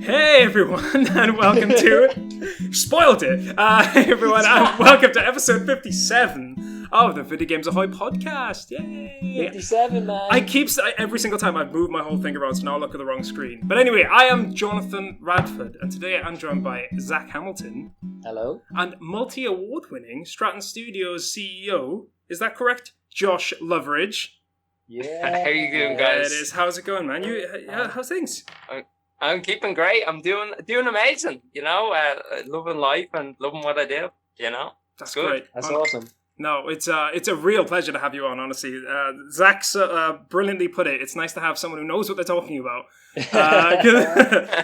Hey everyone, and welcome to... Spoiled it! Hey everyone, and welcome to episode 57 of the Video Games Ahoy Podcast. Yay! 57, man. Every single time I've moved my whole thing around, so now I look at the wrong screen. But anyway, I am Jonathan Radford, and today I'm joined by Zach Hamilton. Hello. And multi-award-winning Stratton Studios CEO, is that correct? Josh Loveridge. Yeah. How you doing, guys? It is. How's it going, man? How's things? I'm keeping great. I'm doing amazing. You know, loving life and loving what I do. You know, that's good. Great. That's awesome. No, it's a real pleasure to have you on. Honestly, Zach's brilliantly put it. It's nice to have someone who knows what they're talking about.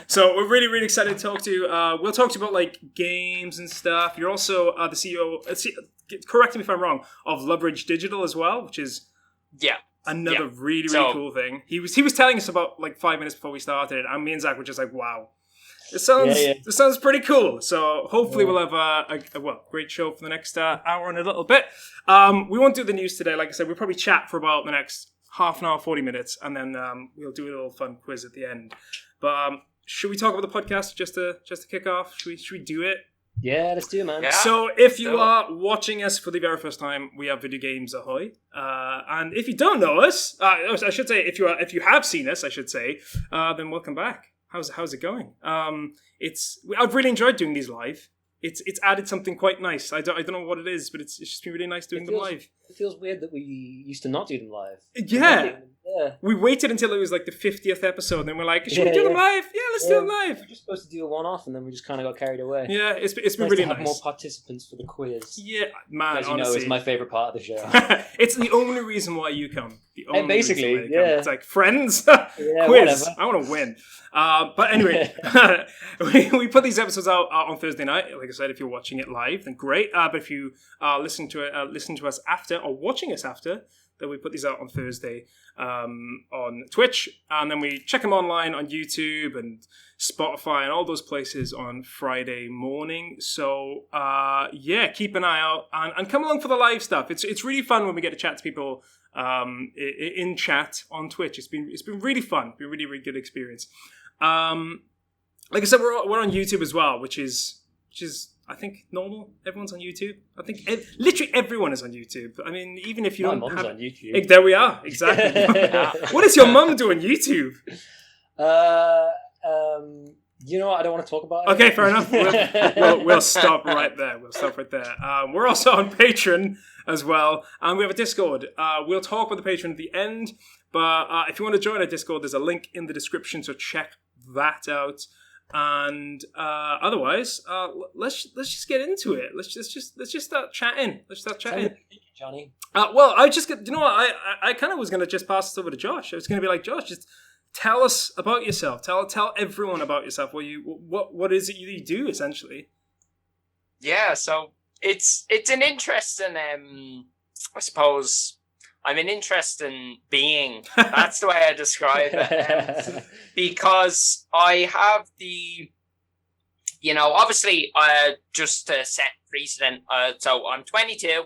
So we're really, really excited to talk to you. We'll talk to you about like games and stuff. You're also the CEO. Correct me if I'm wrong. Of Loveridge Digital as well, which is another really cool thing. He was telling us about like 5 minutes before we started, and me and Zach were just like, wow. This sounds pretty cool. So hopefully we'll have a great show for the next hour and a little bit. We won't do the news today. Like I said, we'll probably chat for about the next half an hour, 40 minutes, and then we'll do a little fun quiz at the end. But should we talk about the podcast just to kick off? Should we do it? Yeah, let's do it, man. Yeah, so if you are watching us for the very first time, we are Video Games Ahoy. And if you don't know us, I should say, if you have seen us, I should say, then welcome back. How's it going? I've really enjoyed doing these live. It's added something quite nice. I don't know what it is, but it's just been really nice doing them live. It feels weird that we used to not do them live. Yeah. We waited until it was like the 50th episode, and then we're like, should we do them live? Yeah, let's do them live. We're just supposed to do a one-off, and then we just kind of got carried away. Yeah, it's been nice really to have nice. more participants for the quiz. Yeah, man, as you honestly. know, it's my favourite part of the show. It's the only reason why you come. Basically, It's like, friends, quiz, whatever. I want to win. But anyway, we put these episodes out on Thursday night. Like I said, if you're watching it live, then great. But if you listen to us after or watching us after, then we put these out on Thursday on Twitch, and then we check them online on YouTube and Spotify and all those places on Friday morning. So keep an eye out and come along for the live stuff. It's really fun when we get to chat to people in chat on Twitch. It's been really fun. It's been a really, really good experience. Like I said, we're on YouTube as well, which is I think normal. Everyone's on YouTube. I think literally everyone is on YouTube. I mean, even if you My don't mum's have on YouTube. There we are. Exactly. What does your mum do on YouTube? You know what? I don't want to talk about it. Okay, fair enough. We'll stop right there. We're also on Patreon as well, and we have a Discord. We'll talk about the Patreon at the end, but if you want to join our Discord, there's a link in the description, so check that out. And otherwise, let's just get into it. Let's just start chatting. Johnny. You know what? I kind of was going to just pass this over to Josh. I was going to be like, Josh, just tell us about yourself. Tell everyone about yourself. What is it you do essentially? Yeah, so it's an interesting. I suppose I'm an interesting being. That's the way I describe it. Because I have obviously, just to set precedent. So I'm 22.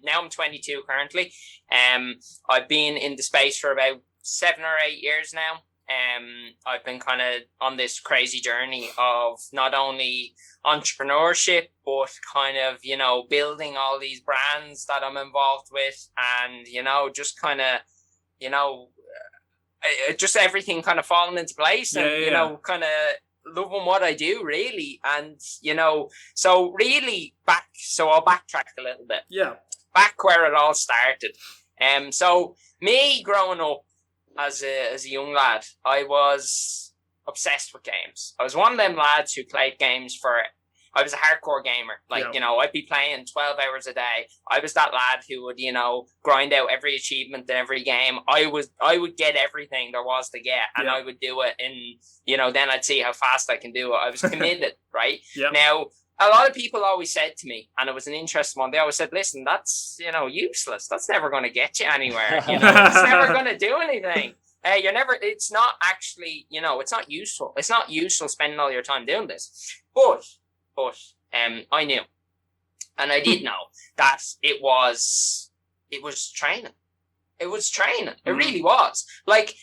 Now I'm 22 currently. I've been in the space for about 7 or 8 years now. I've been kind of on this crazy journey of not only entrepreneurship, but kind of, building all these brands that I'm involved with, and, just kind of, just everything kind of falling into place, and, kind of loving what I do, really. And, so really I'll backtrack a little bit. Yeah. Back where it all started. So me growing up, as a young lad, I was obsessed with games. I was one of them lads who played games I was a hardcore gamer. I'd be playing 12 hours a day. I was that lad who would, grind out every achievement in every game. I would get everything there was to get, and I would do it in, then I'd see how fast I can do it. I was committed, right? Yeah. Now, a lot of people always said to me, and it was an interesting one, they always said, listen, that's, useless. That's never going to get you anywhere. It's never going to do anything. It's not actually, it's not useful. It's not useful spending all your time doing this. But I knew, and I did know that it was training. it was training. It really was. Like,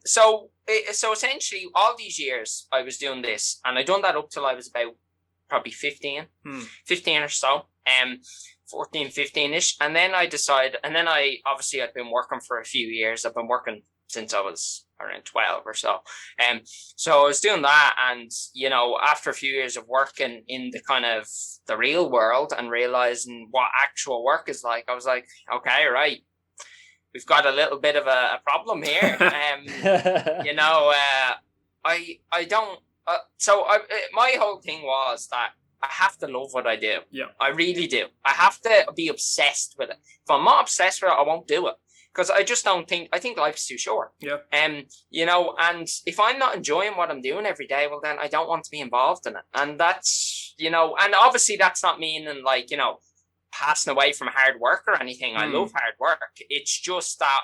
so essentially, all these years I was doing this, and I done that up till I was about probably 15 or so, 14, 15-ish. And then I decided, and then obviously I'd been working for a few years. I've been working since I was around 12 or so. So I was doing that, and, you know, after a few years of working in the kind of the real world and realizing what actual work is like, I was like, okay, right, we've got a little bit of a problem here. You know, I don't, my whole thing was that I have to love what I do. Yeah. I really do. I have to be obsessed with it. If I'm not obsessed with it, I won't do it. Because I just don't think, I think life's too short. Yeah. You know, and if I'm not enjoying what I'm doing every day, well, then I don't want to be involved in it. And that's, you know, and obviously that's not meaning like, you know, passing away from hard work or anything. I love hard work. It's just that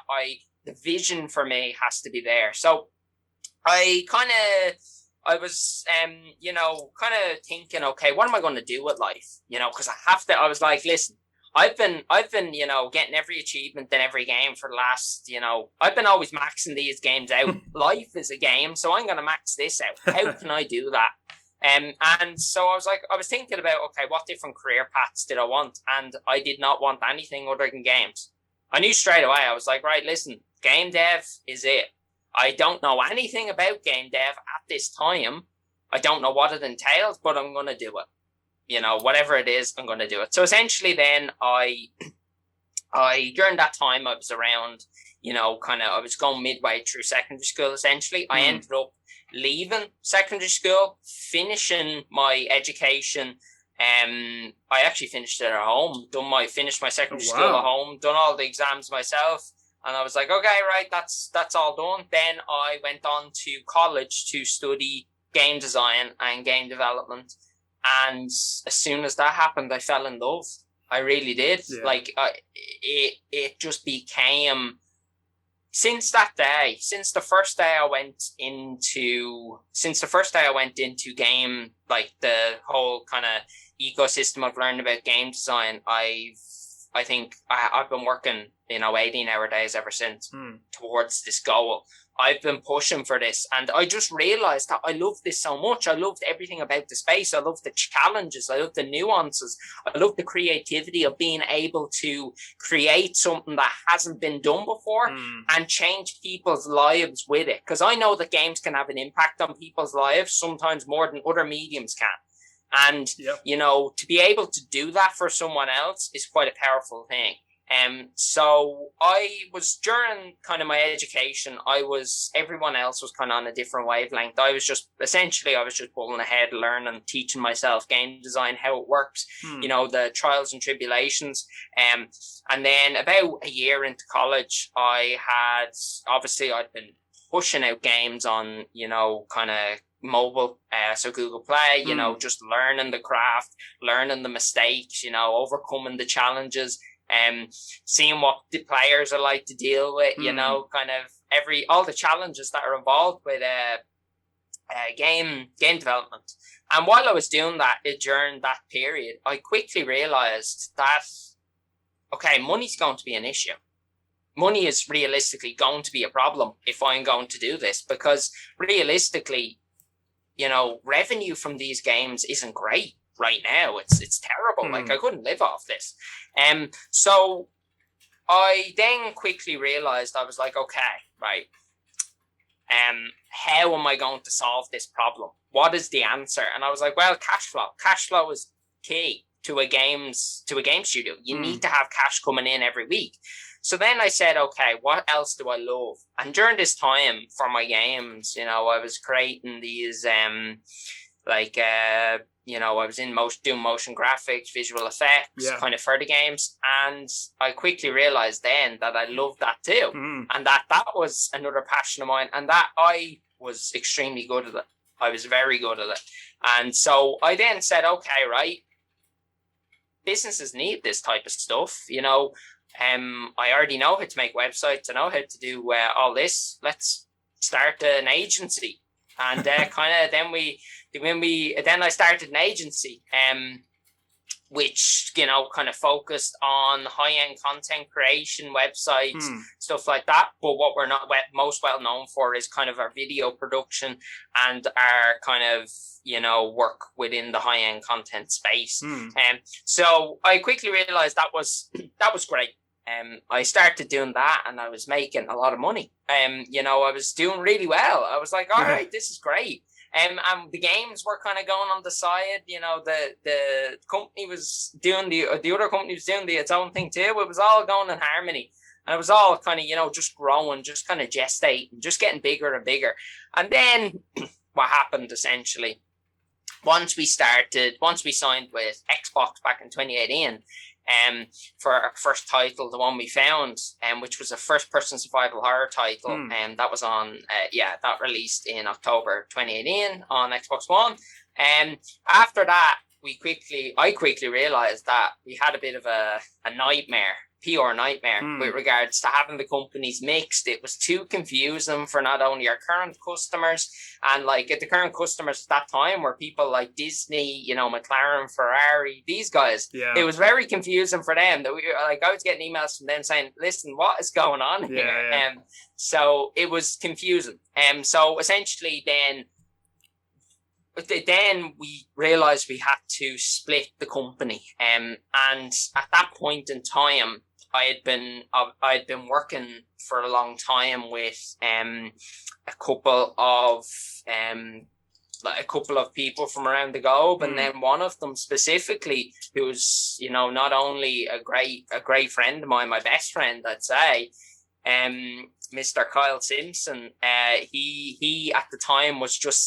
the vision for me has to be there. So I was, you know, kind of thinking, okay, what am I going to do with life? You know, because I was like, listen, I've been, you know, getting every achievement in every game for the last, you know, I've been always maxing these games out. Life is a game, so I'm going to max this out. How can I do that? And so I was thinking about, okay, what different career paths did I want? And I did not want anything other than games. I knew straight away. I was like, right, listen, game dev is it. I don't know anything about game dev at this time. I don't know what it entails, but I'm going to do it. You know, whatever it is, I'm going to do it. So essentially then I during that time I was around, you know, I was going midway through secondary school essentially. I ended up leaving secondary school, finishing my education. I actually finished it at home, finished my secondary school at home, done all the exams myself. And I was like, okay, right, that's all done. Then I went on to college to study game design and game development. And as soon as that happened, I fell in love. I really did. Yeah. Like, it just became, since that day, since the first day I went into game, like the whole kind of ecosystem of learning about game design, I think I've been working, you know, 18-hour days ever since towards this goal. I've been pushing for this, and I just realized that I love this so much. I loved everything about the space. I love the challenges. I love the nuances. I love the creativity of being able to create something that hasn't been done before and change people's lives with it. Because I know that games can have an impact on people's lives, sometimes more than other mediums can. And, you know, to be able to do that for someone else is quite a powerful thing. So I was, during kind of my education, everyone else was kind of on a different wavelength. I was just pulling ahead, learning, teaching myself game design, how it works, you know, the trials and tribulations. And then about a year into college, I'd been pushing out games on, you know, kind of mobile, so Google Play, you know, just learning the craft, learning the mistakes, you know, overcoming the challenges, seeing what the players are like to deal with, you know, kind of all the challenges that are involved with game development. And while I was doing that, during that period, I quickly realized that, okay, money's going to be an issue. Money is realistically going to be a problem if I'm going to do this, because realistically, you know, revenue from these games isn't great right now. It's terrible. Like, I couldn't live off this. So I then quickly realized, I was like, okay, right. How am I going to solve this problem? What is the answer? And I was like, well, cash flow. Cash flow is key to a game studio. You need to have cash coming in every week. So then I said, okay, what else do I love? And during this time for my games, you know, I was creating these, you know, I was doing motion graphics, visual effects, kind of for the games. And I quickly realized then that I loved that too. And that was another passion of mine. And that I was extremely good at it. I was very good at it. And so I then said, okay, right, businesses need this type of stuff, you know. I already know how to make websites. I know how to do all this. Let's start an agency. And then I started an agency which, you know, kind of focused on high-end content creation, websites, stuff like that. But what we're not most well known for is kind of our video production and our kind of, you know, work within the high-end content space. So I quickly realized that was great. I started doing that and I was making a lot of money. You know, I was doing really well. I was like, all right, this is great. And the games were kind of going on the side. You know, the company was doing the other company was doing its own thing too. It was all going in harmony. And it was all kind of, you know, just growing, just kind of gestating, just getting bigger and bigger. And then what happened essentially, once we signed with Xbox back in 2018, for our first title, the one we found, which was a first-person survival horror title, and that was on, that released in October 2018 on Xbox One. And after that, I quickly realized that we had a bit of a nightmare. PR nightmare with regards to having the companies mixed. It was too confusing for not only our current customers and like the current customers at that time were people like Disney, you know, McLaren, Ferrari, these guys. Yeah. It was very confusing for them. That I was getting emails from them saying, "Listen, what is going on here?" Yeah. So it was confusing. So essentially, then we realized we had to split the company. And at that point in time, I had been working for a long time with a couple of people from around the globe, and then one of them specifically, who was, you know, not only a great friend of mine, my best friend, I'd say, Mr. Kyle Simpson. He at the time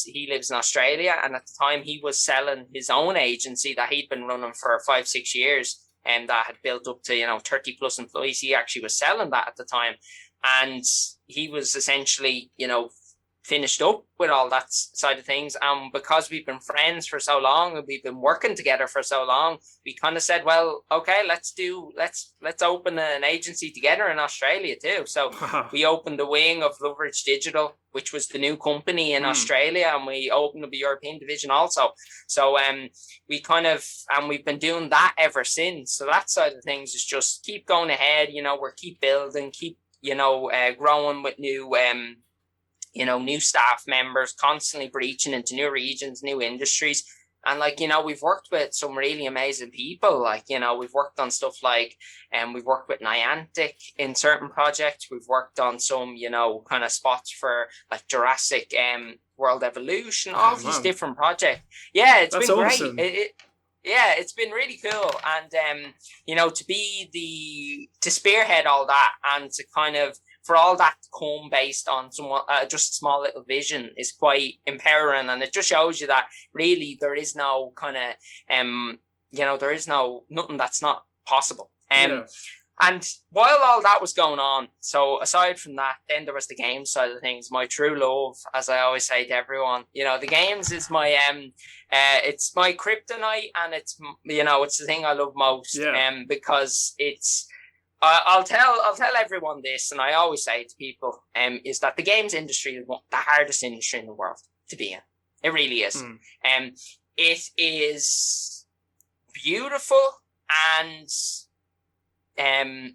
he lives in Australia, and at the time he was selling his own agency that he'd been running for 5-6 years, and that had built up to, you know, 30 plus employees. He actually was selling that at the time, and he was essentially, you know, finished up with all that side of things. And because we've been friends for so long and we've been working together for so long, we kind of said, well, okay, let's open an agency together in Australia too. So we opened the wing of Loveridge Digital, which was the new company in Australia, and we opened up a European division also. So we've been doing that ever since. So that side of things is just keep going ahead. You know, we're keep building, keep, you know, growing with new new staff members, constantly breaching into new regions, new industries. And like, you know, we've worked with some really amazing people. Like, you know, we've worked on stuff like, we've worked with Niantic in certain projects. We've worked on some, you know, kind of spots for like Jurrasic World Evolution, all these different projects. Yeah, it's been awesome. Great. It's been really cool. And, you know, to spearhead all that and to kind of, for all that to come based on somewhat just a small little vision is quite empowering, and it just shows you that really there is no kind of there is nothing that's not possible. And while all that was going on, so aside from that, then there was the game side of things. My true love, as I always say to everyone, you know, the games is my it's my kryptonite, and it's, you know, it's the thing I love most. Because it's, I'll tell everyone this, and I always say to people, is that the games industry is the hardest industry in the world to be in. It really is. It is beautiful and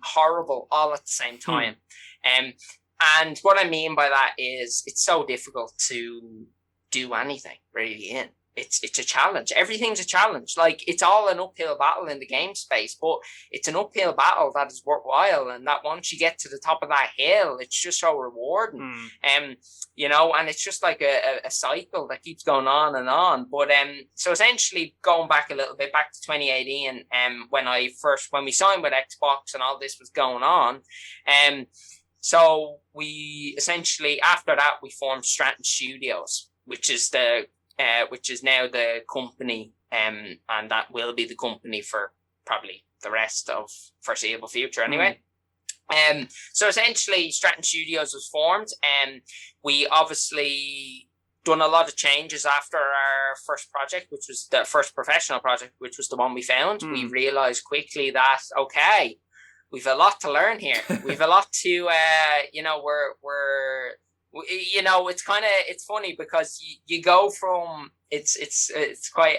horrible all at the same time. And what I mean by that is it's so difficult to do anything really in. It's a challenge. Everything's a challenge. Like, it's all an uphill battle in the game space, but it's an uphill battle that is worthwhile. And that once you get to the top of that hill, it's just so rewarding. You know, and it's just like a cycle that keeps going on and on. But so essentially going back a little bit, back to 2018, when we signed with Xbox and all this was going on, so we essentially, after that, we formed Stratton Studios, which is now the company, and that will be the company for probably the rest of foreseeable future anyway. So essentially Stratton Studios was formed, and we obviously done a lot of changes after our first project, which was the first professional project, which was the one we found. We realized quickly that, okay, we've a lot to learn here. We've a lot to, it's funny because you go from it's quite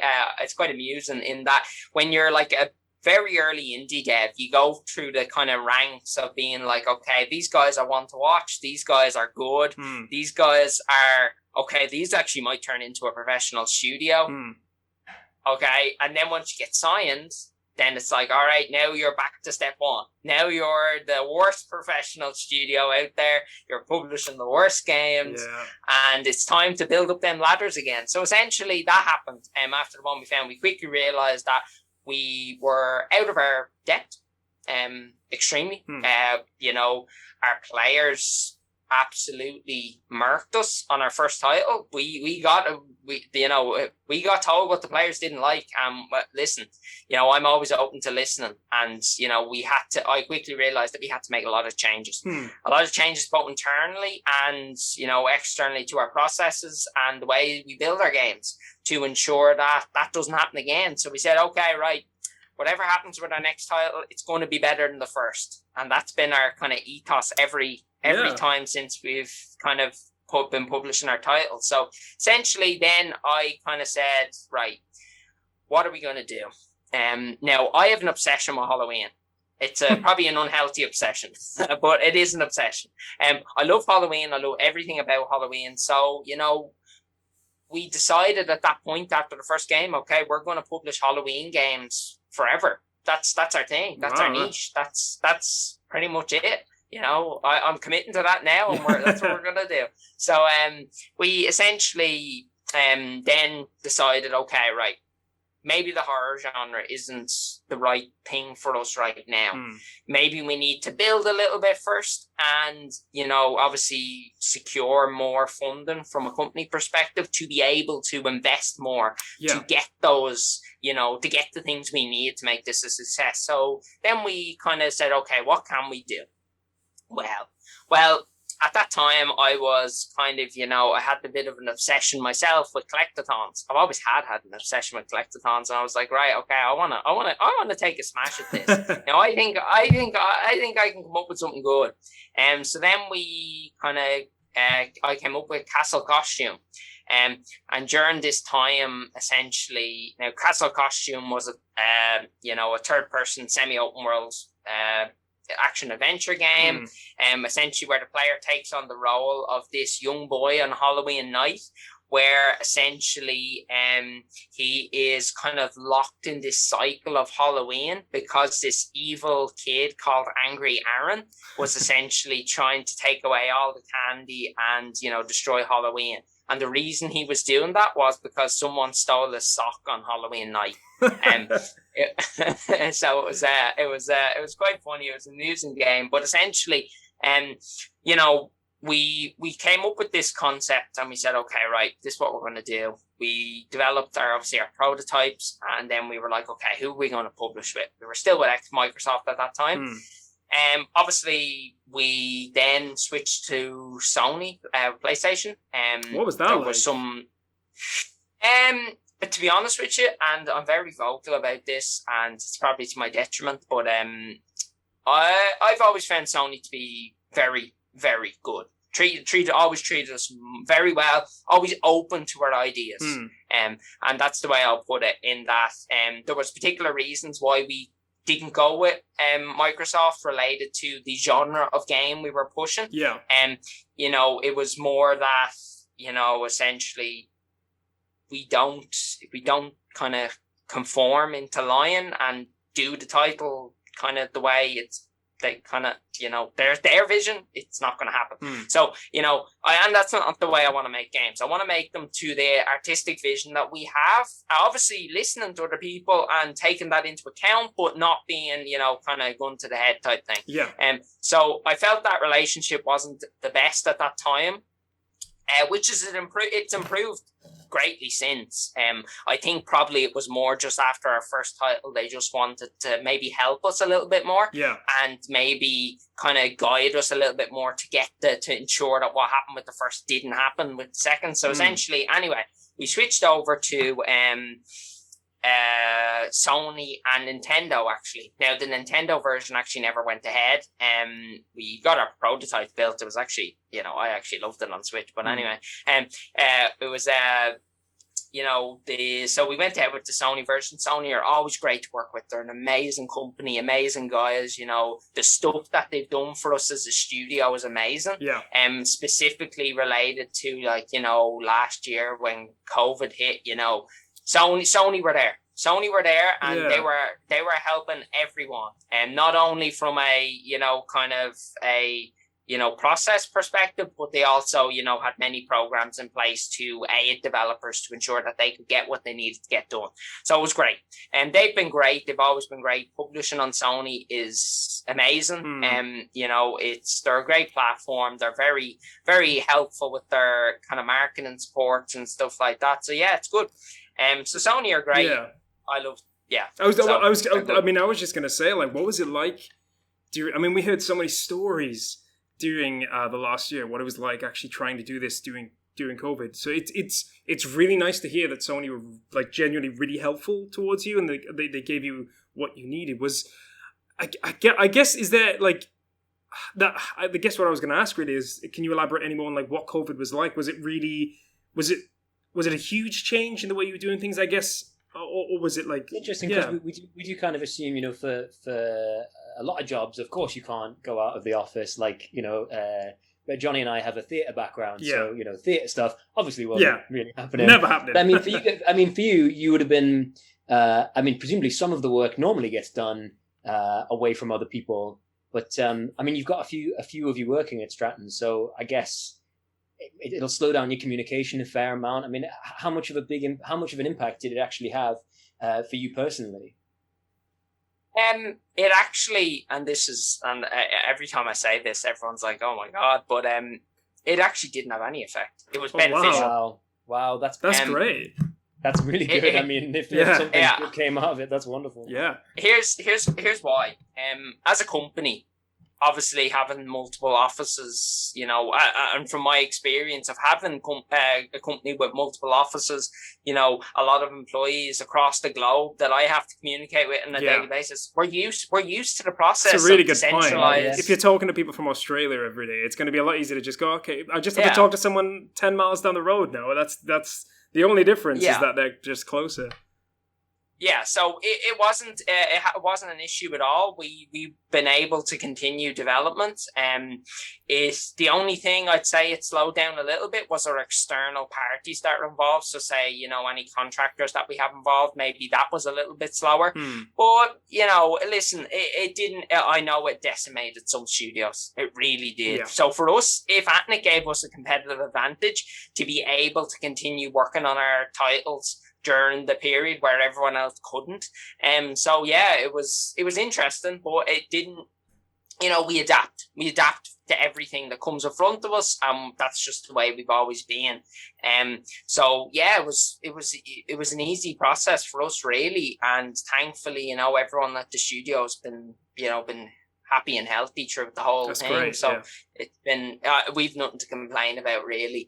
amusing in that when you're like a very early indie dev, you go through the kind of ranks of being like, okay, these guys I want to watch, these guys are good, these guys are okay, these actually might turn into a professional studio. Okay, and then once you get signed, then it's like, all right, now you're back to step one. Now you're the worst professional studio out there. You're publishing the worst games, and it's time to build up them ladders again. So essentially, that happened. After the one we found, we quickly realized that we were out of our depth, extremely. Our players absolutely murked us on our first title. We got told what the players didn't like. But listen, I'm always open to listening, and I quickly realized that we had to make a lot of changes. Both internally and externally to our processes and the way we build our games to ensure that doesn't happen again. So we said, okay, right, whatever happens with our next title, it's going to be better than the first. And that's been our kind of ethos every time since we've kind of been publishing our titles. So essentially then I kind of said, right, what are we going to do? Now I have an obsession with Halloween. It's probably an unhealthy obsession, but it is an obsession. I love Halloween. I love everything about Halloween. So, we decided at that point after the first game, okay, we're going to publish Halloween games forever. That's our thing. That's our niche. That's pretty much it. I'm committing to that now, and that's what we're going to do. So we essentially then decided, okay, right, maybe the horror genre isn't the right thing for us right now. Maybe we need to build a little bit first and, obviously secure more funding from a company perspective to be able to invest more to get those, to get the things we need to make this a success. So then we kind of said, okay, what can we do? Well, at that time, I was kind of, I had a bit of an obsession myself with collectathons. I've always had an obsession with collectathons, and I was like, right, okay, I want to take a smash at this. Now, I think I can come up with something good. So then we kind of, I came up with Castle Costume. And during this time, essentially, now Castle Costume was a third-person semi-open world action adventure game, essentially where the player takes on the role of this young boy on Halloween night, where essentially he is kind of locked in this cycle of Halloween because this evil kid called Angry Aaron was essentially trying to take away all the candy and destroy Halloween. And the reason he was doing that was because someone stole his sock on Halloween night. So it was quite funny. It was an amusing game, but essentially, we came up with this concept and we said, okay, right, this is what we're going to do. We developed our prototypes, and then we were like, okay, who are we going to publish with? We were still with Microsoft at that time. Obviously, we then switched to Sony PlayStation. What was that? There was some. But to be honest with you, and I'm very vocal about this, and it's probably to my detriment, but I've always found Sony to be very, very good. Always treated us very well. Always open to our ideas, and that's the way I'll put it. In that, there was particular reasons why we didn't go with Microsoft related to the genre of game we were pushing. It was more that essentially we don't kind of conform into line and do the title kind of the way they kind of their vision. It's not going to happen. So and that's not the way I want to make games. I want to make them to the artistic vision that we have, obviously listening to other people and taking that into account, but not being kind of gun to the head type thing. So I felt that relationship wasn't the best at that time, which is it's improved greatly since. I think probably it was more just after our first title, they just wanted to maybe help us a little bit more, and maybe kind of guide us a little bit more to ensure that what happened with the first didn't happen with the second. So essentially, anyway, we switched over to Sony and Nintendo actually. Now the Nintendo version actually never went ahead. We got our prototype built. It was actually, I actually loved it on Switch. But anyway, it was so we went ahead with the Sony version. Sony are always great to work with. They're an amazing company, amazing guys. The stuff that they've done for us as a studio is amazing. Yeah. Specifically related to last year when COVID hit, Sony were there. Sony were there, and they were helping everyone, and not only from a kind of a process perspective, but they also had many programs in place to aid developers to ensure that they could get what they needed to get done. So it was great, and they've been great. They've always been great. Publishing on Sony is amazing. They're a great platform. They're very, very helpful with their kind of marketing supports and stuff like that. So yeah, it's good. So Sony are great. Yeah. I love. Yeah. I was just gonna say, like, what was it like? We heard so many stories during the last year, what it was like actually trying to do this during COVID. So it's really nice to hear that Sony were like genuinely really helpful towards you, and they gave you what you needed. I guess is there like that? I guess what I was going to ask really is, can you elaborate any more on like what COVID was like? Was it a huge change in the way you were doing things? I guess. Or was it like interesting? Because we do kind of assume, for a lot of jobs, of course, you can't go out of the office. Like, but Johnny and I have a theatre background, so theatre stuff obviously wasn't really happening. Never happening. But for you, you would have been. Presumably, some of the work normally gets done away from other people, but you've got a few of you working at Stratton, so I guess. It'll slow down your communication a fair amount. How much of an impact did it actually have for you personally? It actually, and every time I say this, everyone's like, "Oh my god!" But it actually didn't have any effect. It was beneficial. Wow, that's great. That's really good. If something good came out of it, that's wonderful. Yeah. Here's why. As a company, obviously having multiple offices, and from my experience of having a company with multiple offices, a lot of employees across the globe that I have to communicate with on a daily basis, we're used to the process. It's a really good point. If you're talking to people from Australia every day, it's going to be a lot easier to just go, okay, I just have to talk to someone 10 miles down the road now. That's the only difference is that they're just closer. Yeah, so it wasn't an issue at all. We've been able to continue development. Is the only thing I'd say it slowed down a little bit was our external parties that are involved. So say, any contractors that we have involved, maybe that was a little bit slower. But, listen, it didn't, I know it decimated some studios. It really did. Yeah. So for us, if it gave us a competitive advantage to be able to continue working on our titles during the period where everyone else couldn't. It was interesting, but it didn't, we adapt to everything that comes in front of us. That's just the way we've always been. It was an easy process for us really. And thankfully, everyone at the studio has been happy and healthy throughout the whole thing. Great, so it's been we've nothing to complain about really.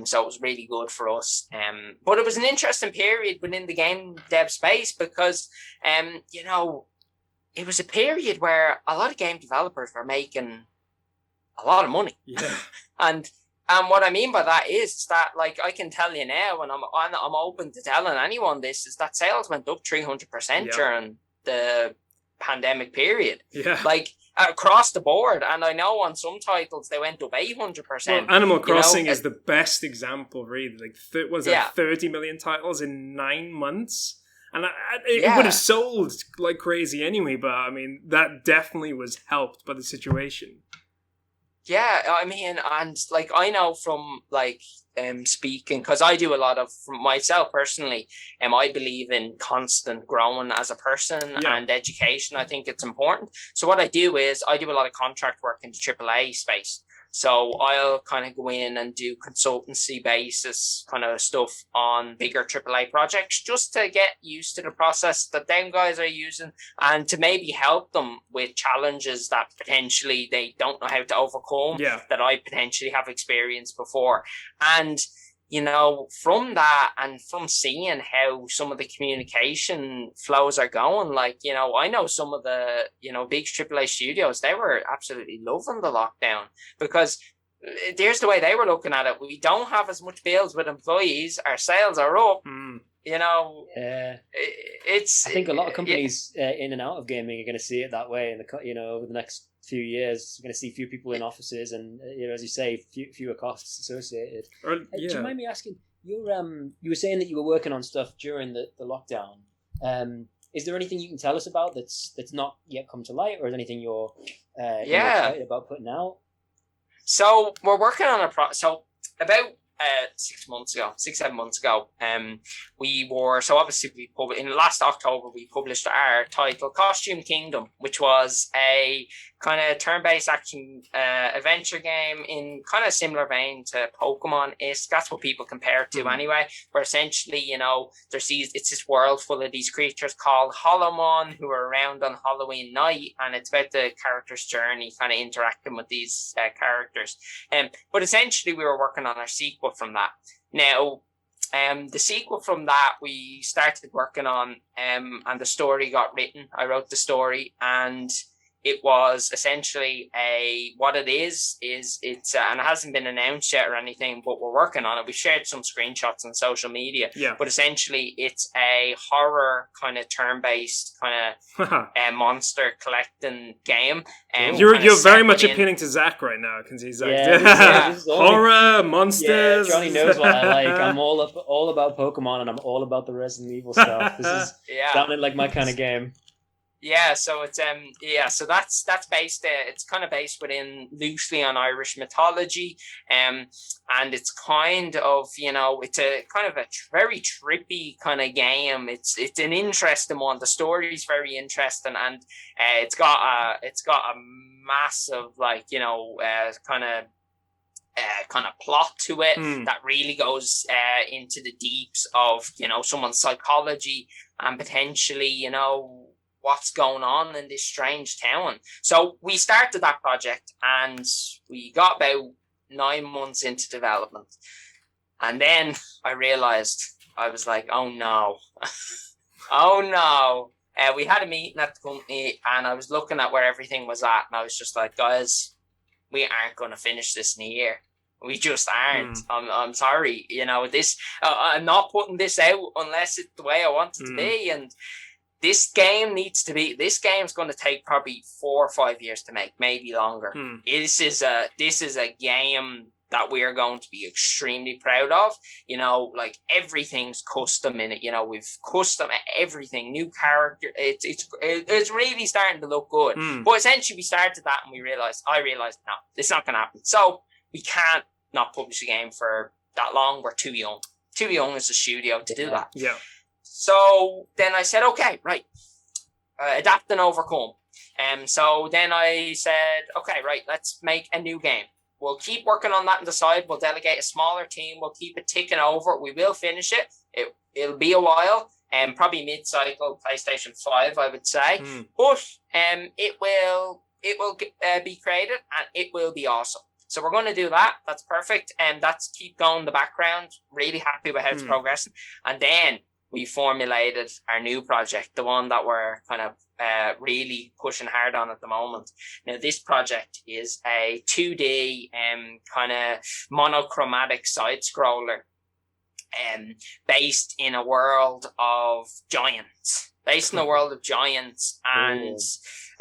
So it was really good for us. But it was an interesting period within the game dev space because it was a period where a lot of game developers were making a lot of money. Yeah. and what I mean by that is that, like, I can tell you now, and I'm open to telling anyone this, is that sales went up 300% during the pandemic period. Yeah. Like across the board, and I know on some titles they went up 800%. Well, Animal Crossing is the best example, really. Like, 30 million titles in 9 months? And it would have sold like crazy anyway, but that definitely was helped by the situation. Yeah, and like I know from like speaking, because I do a lot of, from myself personally, I believe in constant growing as a person and education. I think it's important. So what I do is I do a lot of contract work in the AAA space. So I'll kind of go in and do consultancy basis kind of stuff on bigger AAA projects just to get used to the process that them guys are using and to maybe help them with challenges that potentially they don't know how to overcome that I potentially have experienced before. And from that and from seeing how some of the communication flows are going, like, I know some of the, big AAA studios, they were absolutely loving the lockdown because there's the way they were looking at it. We don't have as much bills with employees. Our sales are up. Yeah. It's. I think a lot of companies in and out of gaming are going to see it that way. Over the next few years, you're going to see few people in offices, and as you say, fewer costs associated. Do you mind me asking? You were saying that you were working on stuff during the lockdown. Is there anything you can tell us about that's not yet come to light, or is anything you're excited about putting out? So we're working on so about 6-7 months ago, in last October we published our title Costume Kingdom, which was a kind of turn-based action adventure game in kind of similar vein to Pokemon. That's what people compare it to anyway, where essentially, it's this world full of these creatures called Hollowmon who are around on Halloween night, and it's about the character's journey, kind of interacting with these characters. But essentially we were working on our sequel from that. Now, the sequel from that we started working on, and the story got written. I wrote the story, and it was essentially and it hasn't been announced yet or anything, but we're working on it. We shared some screenshots on social media, but essentially it's a horror kind of turn-based kind of monster collecting game. You're very much appealing to Zach right now. I can see Zach. Horror, monsters. Yeah, Johnny knows what I like. I'm all about Pokemon, and I'm all about the Resident Evil stuff. This is sounding like my kind of game. Yeah, so it's so that's based. It's kind of based loosely on Irish mythology, and it's kind of it's a kind of a very trippy kind of game. It's an interesting one. The story is very interesting, and it's got a massive kind of plot to it that really goes into the deeps of someone's psychology and potentially what's going on in this strange town. So we started that project, and we got about 9 months into development, and then I realized, I was like, oh no. We had a meeting at the company, and I was looking at where everything was at, and I was just like, guys, we aren't going to finish this in a year. We just aren't. I'm sorry. This I'm not putting this out unless it's the way I want it to be. And this game's going to take probably 4 or 5 years to make, maybe longer. This is a game that we are going to be extremely proud of. Everything's custom in it. We've custom everything, new character. It's really starting to look good. But essentially, we started that, and I realized, no, it's not going to happen. So we can't not publish a game for that long. We're too young as a studio to do that. Yeah. So then I said, okay, right, adapt and overcome. So then I said, okay, right, let's make a new game. We'll keep working on that on the side. We'll delegate a smaller team. We'll keep it ticking over. We will finish it. It'll be a while, probably mid-cycle PlayStation 5, I would say. But it will be created, and it will be awesome. So we're going to do that. That's perfect. And that's keep going in the background. Really happy with how it's progressing. And then we formulated our new project, the one that we're kind of really pushing hard on at the moment. Now, this project is a 2D kind of monochromatic side-scroller based in a world of giants. And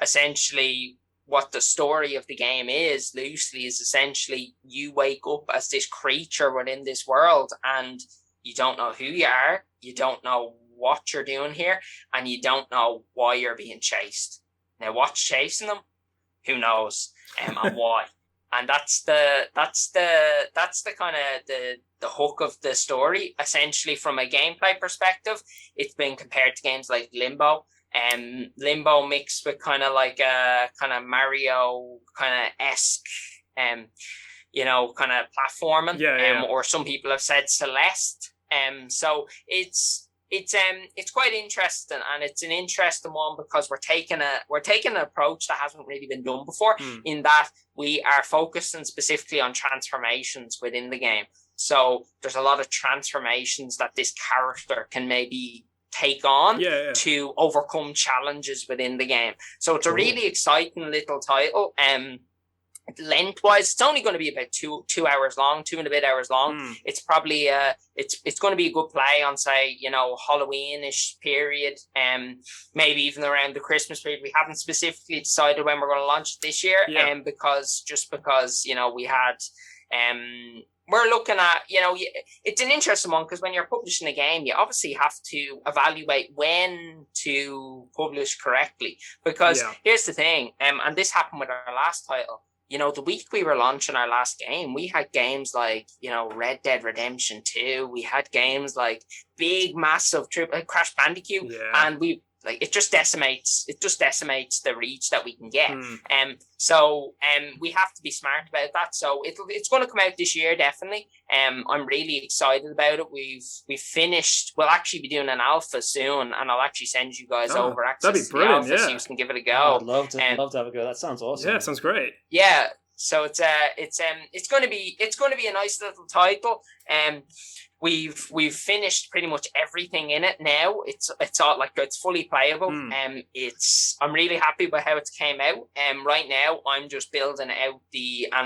essentially what the story of the game is, loosely, is essentially you wake up as this creature within this world, and you don't know who you are, you don't know what you're doing here, and you don't know why you're being chased. Now, what's chasing them? Who knows? And why? And that's the kind of the hook of the story. Essentially, from a gameplay perspective, it's been compared to games like Limbo. Limbo mixed with kind of like a kind of Mario kind of esque, kind of platforming. Or some people have said Celeste. So it's quite interesting, and it's an interesting one because we're taking an approach that hasn't really been done before, in that we are focusing specifically on transformations within the game. So there's a lot of transformations that this character can maybe take on to overcome challenges within the game. So it's a really exciting little title. Lengthwise, it's only going to be about 2 hours long, 2.5 hours long. It's probably it's going to be a good play on, say, Halloween-ish period, maybe even around the Christmas period. We haven't specifically decided when we're going to launch it this year, because we had we're looking at, it's an interesting one, because when you're publishing a game, you obviously have to evaluate when to publish correctly, because here's the thing, and this happened with our last title. The week we were launching our last game, we had games like, Red Dead Redemption 2. We had games like big, massive Crash Bandicoot. And it just decimates the reach that we can get. So we have to be smart about that. So it's going to come out this year, definitely. I'm really excited about it. We've finished. We'll actually be doing an alpha soon, and I'll actually send you guys over access to the alpha so you can give it a go. I'd love to have a go. That sounds awesome. Yeah, sounds great. Yeah. So it's going to be a nice little title. We've finished pretty much everything in it now. It's all it's fully playable. I'm really happy with how it came out. Right now I'm just building out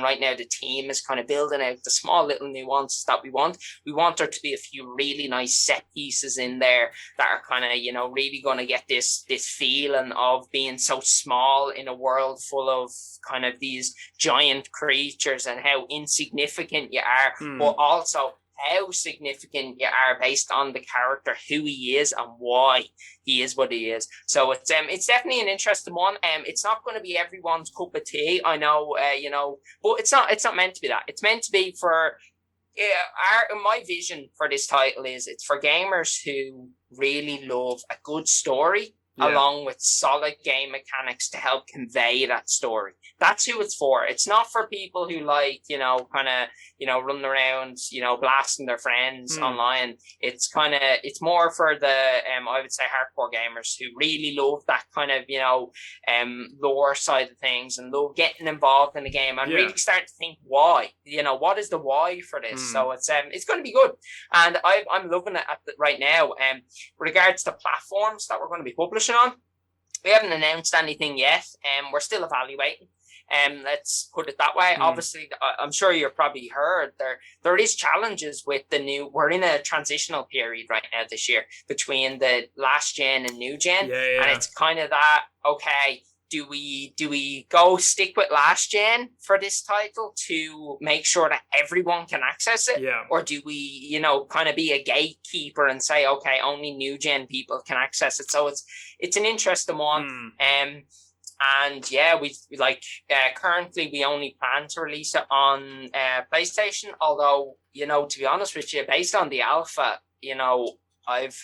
right now the team is kind of building out the small little nuances that we want. We want there to be a few really nice set pieces in there that are kind of, really going to get this feeling of being so small in a world full of kind of these giant creatures, and how insignificant you are, but also how significant you are based on the character, who he is and why he is what he is. So it's definitely an interesting one. It's not going to be everyone's cup of tea, I know, but it's not meant to be that. It's meant to be for my vision for this title is it's for gamers who really love a good story, along with solid game mechanics to help convey that story. That's who it's for. It's not for people who running around, blasting their friends online. It's more for the, I would say, hardcore gamers who really love that kind of, lore side of things, and love getting involved in the game and really start to think why, what is the why for this? So it's going to be good. And I'm loving it right now. Regards to platforms that we're going to be publishing on, we haven't announced anything yet. We're still evaluating. Let's put it that way. Obviously, I'm sure you've probably heard there is challenges with we're in a transitional period right now this year between the last gen and new gen. And it's kind of that, okay, do we go stick with last gen for this title to make sure that everyone can access it? Or do we, kind of be a gatekeeper and say, okay, only new gen people can access it? So it's an interesting one. And currently we only plan to release it on PlayStation. Although, to be honest with you, based on the alpha, I've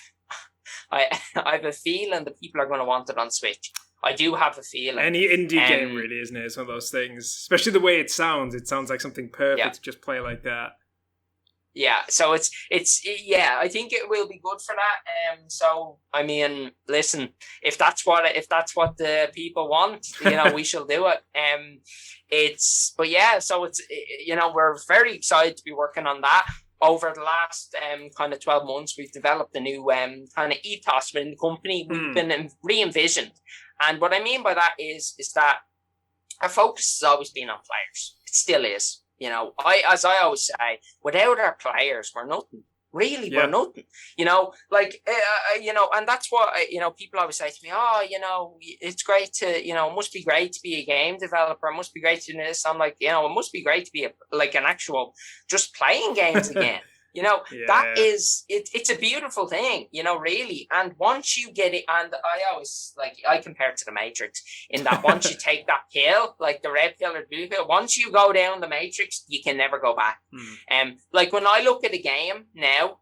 a feeling that people are going to want it on Switch. I do have a feeling. Any indie game, really, isn't it? It's one of those things, especially the way it sounds. It sounds like something perfect to just play like that. Yeah, so it's I think it will be good for that. So I mean, listen, if that's what the people want, we shall do it. So it's we're very excited to be working on that. Over the last kind of 12 months, we've developed a new kind of ethos within the company. We've been re-envisioned, and what I mean by that is that our focus has always been on players. It still is. As I always say, without our players, we're nothing. Really, we're nothing. And that's what people always say to me. Oh, it's great to, it must be great to be a game developer. It must be great to do this. I'm like, it must be great to be an actual just playing games again. That is it's a beautiful thing, really. And once you get it, and I always I compare it to the Matrix in that once you take that pill, like the red pill or blue pill, once you go down the Matrix, you can never go back. When I look at a game now,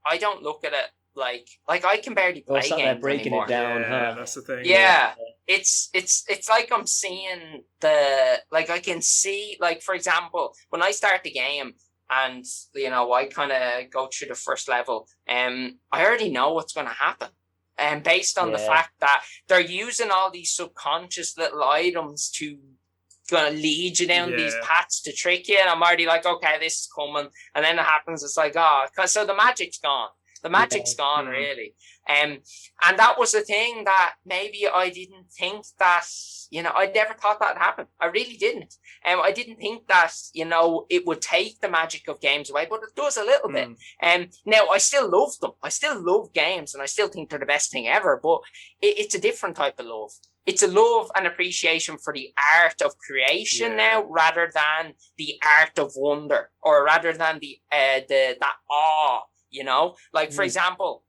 I don't look at it like I can barely play games breaking anymore. it down. That's the thing. Yeah. It's like I'm seeing I can see, for example, when I start the game, and, I kind of go through the first level, I already know what's going to happen. And based on the fact that they're using all these subconscious little items to going to lead you down these paths to trick you. And I'm already like, okay, this is coming. And then it happens. It's like, so the magic's gone. The magic's gone, really. And that was the thing that maybe I didn't think that, I never thought that would happen. I really didn't. I didn't think that, it would take the magic of games away, but it does a little bit. Now, I still love them. I still love games, and I still think they're the best thing ever, but it's a different type of love. It's a love and appreciation for the art of creation now, rather than the art of wonder, or rather than that awe. Like, for example,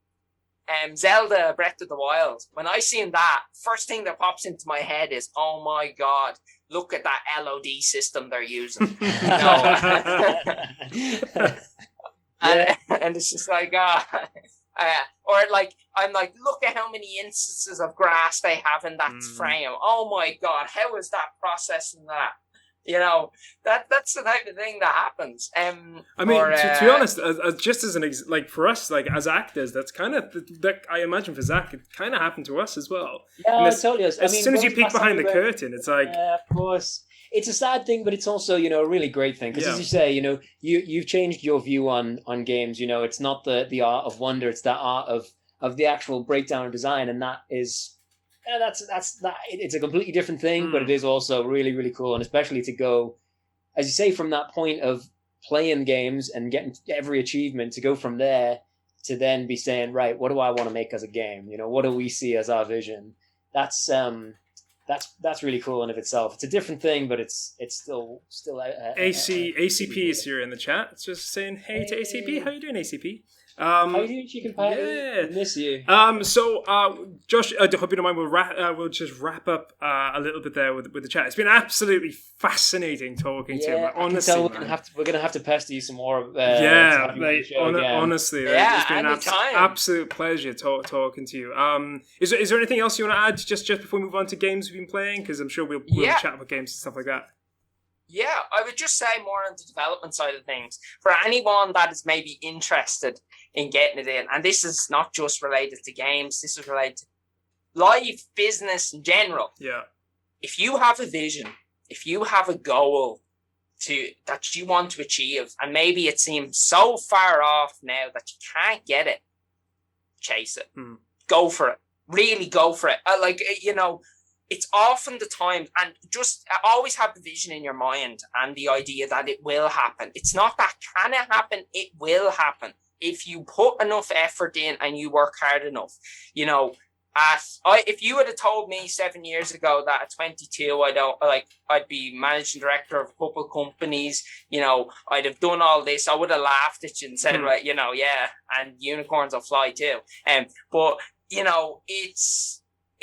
Zelda Breath of the Wild. When I seen that, first thing that pops into my head is, oh my God, look at that LOD system they're using. And it's just like, or like, I'm like, look at how many instances of grass they have in that frame. Oh my God, how is that processing that? That's the type of thing that happens. I mean, to be honest, just as like for us, like as actors, that's kind of that I imagine for Zach, it kind of happened to us as well. Yeah, totally. As soon as you peek behind the curtain, it's like, of course, it's a sad thing, but it's also a really great thing because, as you say, you've changed your view on games. It's not the art of wonder; it's the art of the actual breakdown and design, and that is. Yeah, that's that. It's a completely different thing, but it is also really, really cool, and especially to go, as you say, from that point of playing games and getting every achievement, to go from there to then be saying, right, what do I want to make as a game? What do we see as our vision? That's really cool in of itself. It's a different thing, but it's still. ACP is here in the chat. It's just saying hey to ACP. How you doing, ACP? How you doing, Chicken Pie? Yeah, miss you. So, Josh, I hope you don't mind. We'll just wrap up a little bit there with the chat. It's been absolutely fascinating talking to him. Like, honestly, we're gonna have to pester you some more. Honestly, it's been an absolute pleasure talking to you. Is there anything else you want to add just before we move on to games we've been playing? Because I'm sure we'll chat about games and stuff like that. Yeah, I would just say more on the development side of things. For anyone that is maybe interested in getting it in, and this is not just related to games, this is related to life, business in general. Yeah. If you have a vision, if you have a goal that you want to achieve, and maybe it seems so far off now that you can't get it, chase it. Go for it. Really go for it. It's often the time, and just always have the vision in your mind and the idea that it will happen. It's not that can it happen, it will happen. If you put enough effort in and you work hard enough, if you would have told me 7 years ago that at 22, I'd be managing director of a couple of companies, I'd have done all this, I would have laughed at you and said, right, and unicorns will fly too. But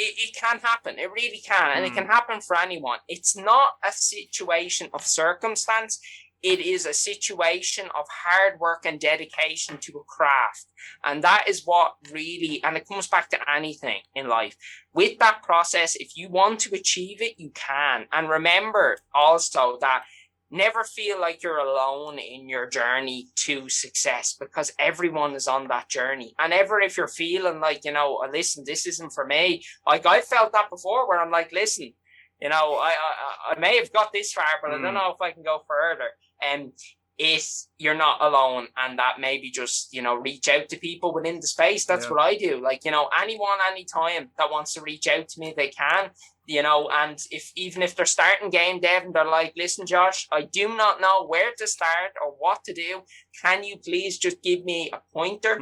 it can happen. It really can. And it can happen for anyone. It's not a situation of circumstance. It is a situation of hard work and dedication to a craft. And that is what really, and it comes back to anything in life. With that process, if you want to achieve it, you can. And remember also that never feel like you're alone in your journey to success, because everyone is on that journey. And ever if you're feeling like, listen, this isn't for me. Like I felt that before where I'm like, listen, I may have got this far, but I don't know if I can go further. And you're not alone, and that maybe just, reach out to people within the space. That's what I do. Like, anyone, anytime that wants to reach out to me, they can. And even if they're starting game dev and they're like, listen, Josh, I do not know where to start or what to do. Can you please just give me a pointer?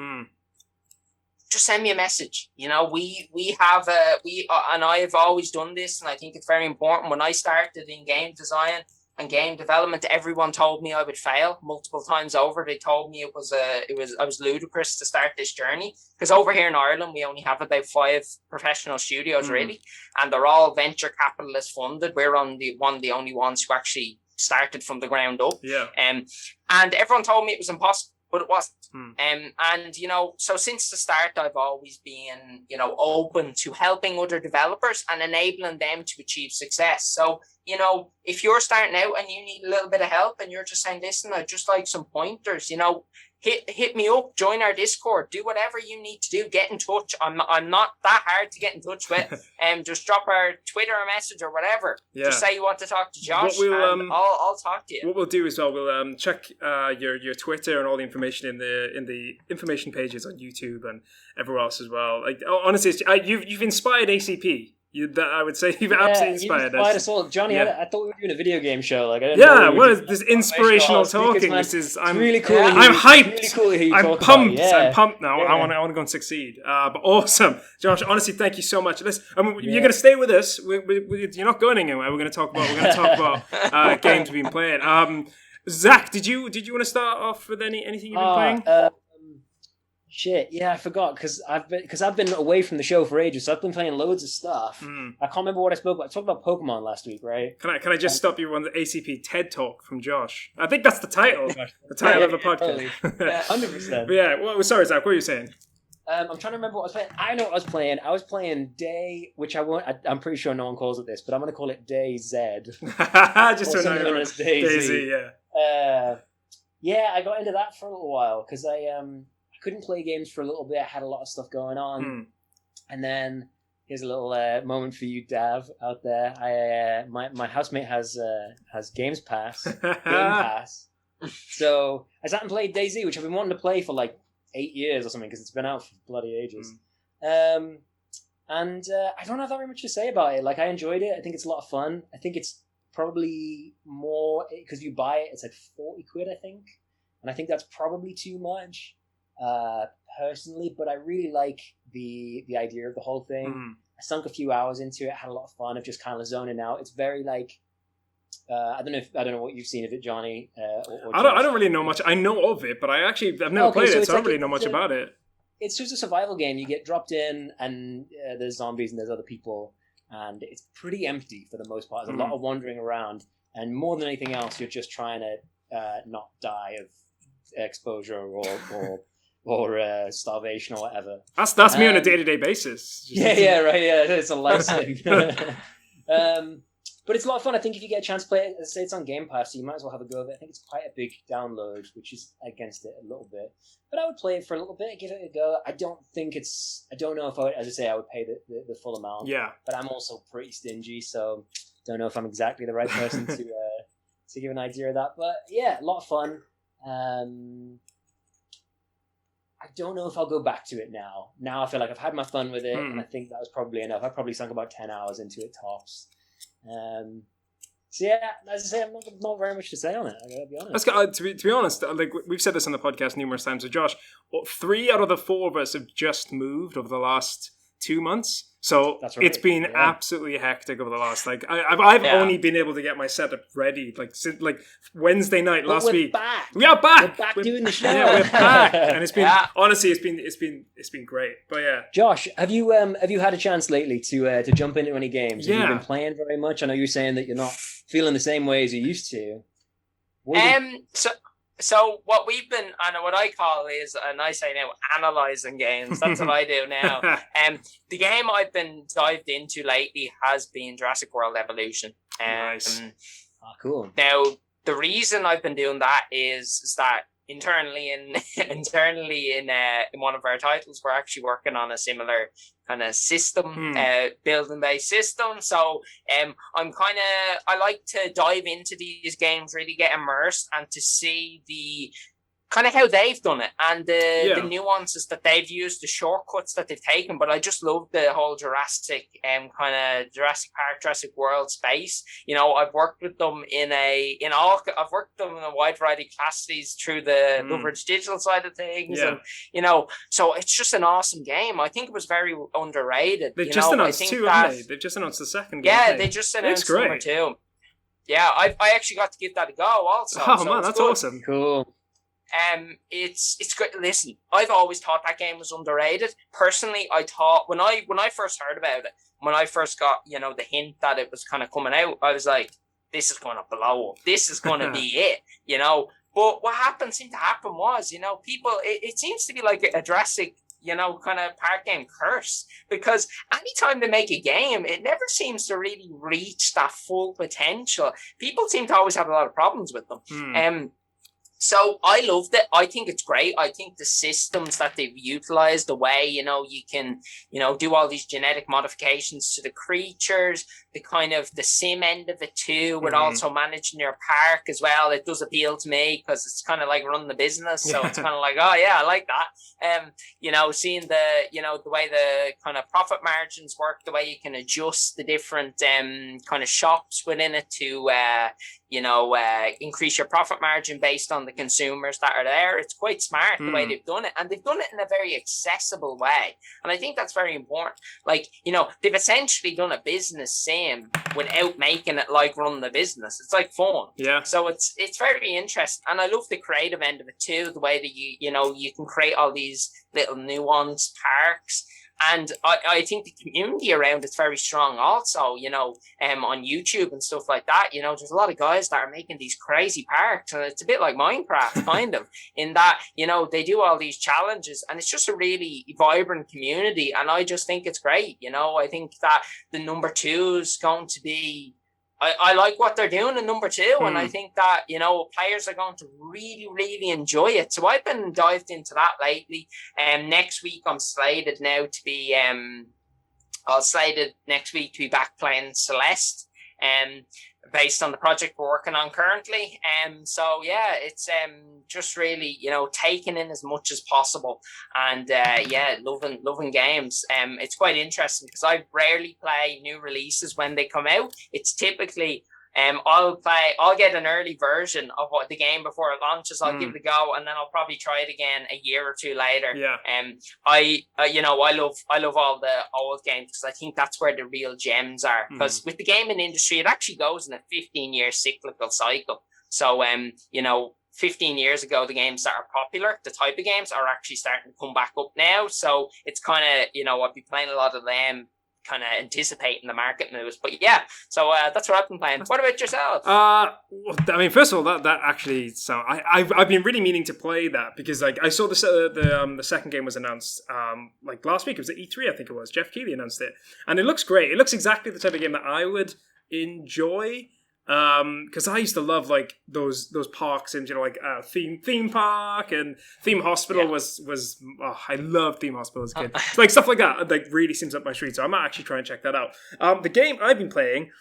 Just send me a message. We have and I have always done this, and I think it's very important. When I started in game design and game development, everyone told me I would fail multiple times over. They told me I was ludicrous to start this journey, because over here in Ireland we only have about 5 professional studios really, and they're all venture capitalist funded. We're one of the only ones who actually started from the ground up. And everyone told me it was impossible, but it wasn't. So since the start, I've always been, open to helping other developers and enabling them to achieve success. So, if you're starting out and you need a little bit of help and you're just saying, listen, I'd just like some pointers, hit me up, join our Discord, do whatever you need to do. Get in touch. I'm not that hard to get in touch with. Just drop our Twitter a message or whatever. Yeah. Just say you want to talk to Josh, and I'll talk to you. What we'll do as well, we'll check your Twitter and all the information in the information pages on YouTube and everywhere else as well. Like honestly, you've inspired ACP. I would say you've absolutely inspired us all. Johnny, yeah. I thought we were doing a video game show. Like, I didn't what is this inspirational talking? I'm really cool. I'm hyped. Really cool to hear you I'm talk pumped. about. Yeah. I'm pumped now. Yeah. I want to go and succeed. But awesome, Josh. Honestly, thank you so much. Listen, you're going to stay with us. You're not going anywhere. We're going to talk about games we've been playing. Zach, did you want to start off with anything you've been playing? Shit, yeah, I forgot because I've been away from the show for ages, so I've been playing loads of stuff. I can't remember what I spoke about. I talked about Pokemon last week, right? Can I just stop you on the ACP TED Talk from Josh? I think that's the title. The title of the podcast. Totally. 100%. Yeah. Well, sorry, Zach. What were you saying? I'm trying to remember what I was playing. I know what I was playing. I was playing Day, which I won't. I'm pretty sure no one calls it this, but I'm going to call it Day Z. Just so known as Daisy. Yeah. Yeah, I got into that for a little while because I couldn't play games for a little bit. I had a lot of stuff going on. And then here's a little moment for you, Dav, out there. My housemate has Games Pass. Game Pass. So I sat and played DayZ, which I've been wanting to play for like 8 years or something because it's been out for bloody ages. And I don't have that very much to say about it. Like, I enjoyed it. I think it's a lot of fun. I think it's probably more because you buy it, it's like 40 quid, I think. And I think that's probably too much. Personally, but I really like the idea of the whole thing. I sunk a few hours into it, had a lot of fun of just kind of zoning out. It's very like I don't know what you've seen of it, Johnny. Or I don't really know much. I know of it, but I've never played it, so I don't really know much about it. It's just a survival game. You get dropped in, and there's zombies and there's other people, and it's pretty empty for the most part. There's a lot of wandering around, and more than anything else, you're just trying to not die of exposure or starvation or whatever. That's me on a day-to-day basis. Yeah, right. Yeah, it's a life thing. But it's a lot of fun. I think if you get a chance to play it, as I say, it's on Game Pass, so you might as well have a go of it. I think it's quite a big download, which is against it a little bit. But I would play it for a little bit, give it a go. I don't know if I would pay the full amount. Yeah. But I'm also pretty stingy, so don't know if I'm exactly the right person to give an idea of that. But yeah, a lot of fun. I don't know if I'll go back to it now. Now I feel like I've had my fun with it, and I think that was probably enough. I probably sunk about 10 hours into it tops. So yeah, as I say, I'm not very much to say on it. I gotta be honest. To be honest, like we've said this on the podcast numerous times. So Josh, 3 out of the 4 of us have just moved over the last 2 months. So right. It's been absolutely hectic over the last I've only been able to get my setup ready since Wednesday night last week. Back. We are back. We're back doing the show. Yeah, we're back, and it's been honestly, it's been great. But yeah, Josh, have you had a chance lately to jump into any games? Have you been playing very much? I know you're saying that you're not feeling the same way as you used to. So what we've been, and what I call is, and I say now, analysing games. That's what I do now. The game I've been dived into lately has been Jurrasic World Evolution. Nice. Cool. Now, the reason I've been doing that is that internally in one of our titles, we're actually working on a similar kind of system, building based system. So I like to dive into these games, really get immersed, and to see the kind of how they've done it and the nuances that they've used, the shortcuts that they've taken. But I just love the whole Jurassic Jurassic Park, Jurassic World space. You know, I've worked with them I've worked with them in a wide variety of capacities through the Loveridge digital side of things, and so it's just an awesome game. I think it was very underrated. They've just announced 2, haven't they? They've just announced the second game. Yeah, they just announced number 2. Yeah, I actually got to give that a go also. Oh man, that's awesome. Cool. It's great. Listen, I've always thought that game was underrated. Personally, I thought when I first heard about it, when I first got the hint that it was kind of coming out, I was like, this is going to blow up. This is going to be it, But what seemed to happen was, people. It seems to be like a Jurassic, kind of park game curse, because anytime they make a game, it never seems to really reach that full potential. People seem to always have a lot of problems with them. So I loved it. I think it's great. I think the systems that they've utilized, the way, you can, do all these genetic modifications to the creatures, the kind of the sim end of it too, with also managing your park as well. It does appeal to me because it's kind of like running the business. So it's kind of like, oh yeah, I like that. Seeing the way the kind of profit margins work, the way you can adjust the different kind of shops within it to increase your profit margin based on the consumers that are there. It's quite smart the way they've done it, and they've done it in a very accessible way. And I think that's very important. Like, they've essentially done a business sim without making it like run the business. It's like fun. Yeah. So it's very interesting. And I love the creative end of it too, the way that you can create all these little nuanced parks. And I think the community around it's very strong also, on YouTube and stuff like that. There's a lot of guys that are making these crazy parks, and it's a bit like Minecraft, kind of, in that, they do all these challenges, and it's just a really vibrant community. And I just think it's great. I think that the number 2 is going to be, I like what they're doing in number 2, and I think that, players are going to really, really enjoy it. So I've been dived into that lately. Next week I'm slated now to be, back playing Celeste, based on the project we're working on currently. So yeah, it's just really, taking in as much as possible, and loving games. It's quite interesting because I rarely play new releases when they come out. It's typically I'll get an early version of the game before it launches. I'll give it a go, and then I'll probably try it again a year or two later. Yeah. I love all the old games because I think that's where the real gems are. Because with the gaming industry, it actually goes in a 15-year cyclical cycle. So 15 years ago, the games that are popular, the type of games, are actually starting to come back up now. So it's kind of, I'll be playing a lot of them, kind of anticipating the market moves. But yeah, so that's what I've been playing. What about yourself? First of all, that actually sound. I've been really meaning to play that because I saw the second game was announced like last week. It was at E3, I think it was. Jeff Keighley announced it, and it looks great. It looks exactly the type of game that I would enjoy. Because I used to love like those parks and theme park and Theme Hospital was I loved Theme Hospital as a kid. Like stuff like that like really seems up my street, so I might actually try and check that out. The game I've been playing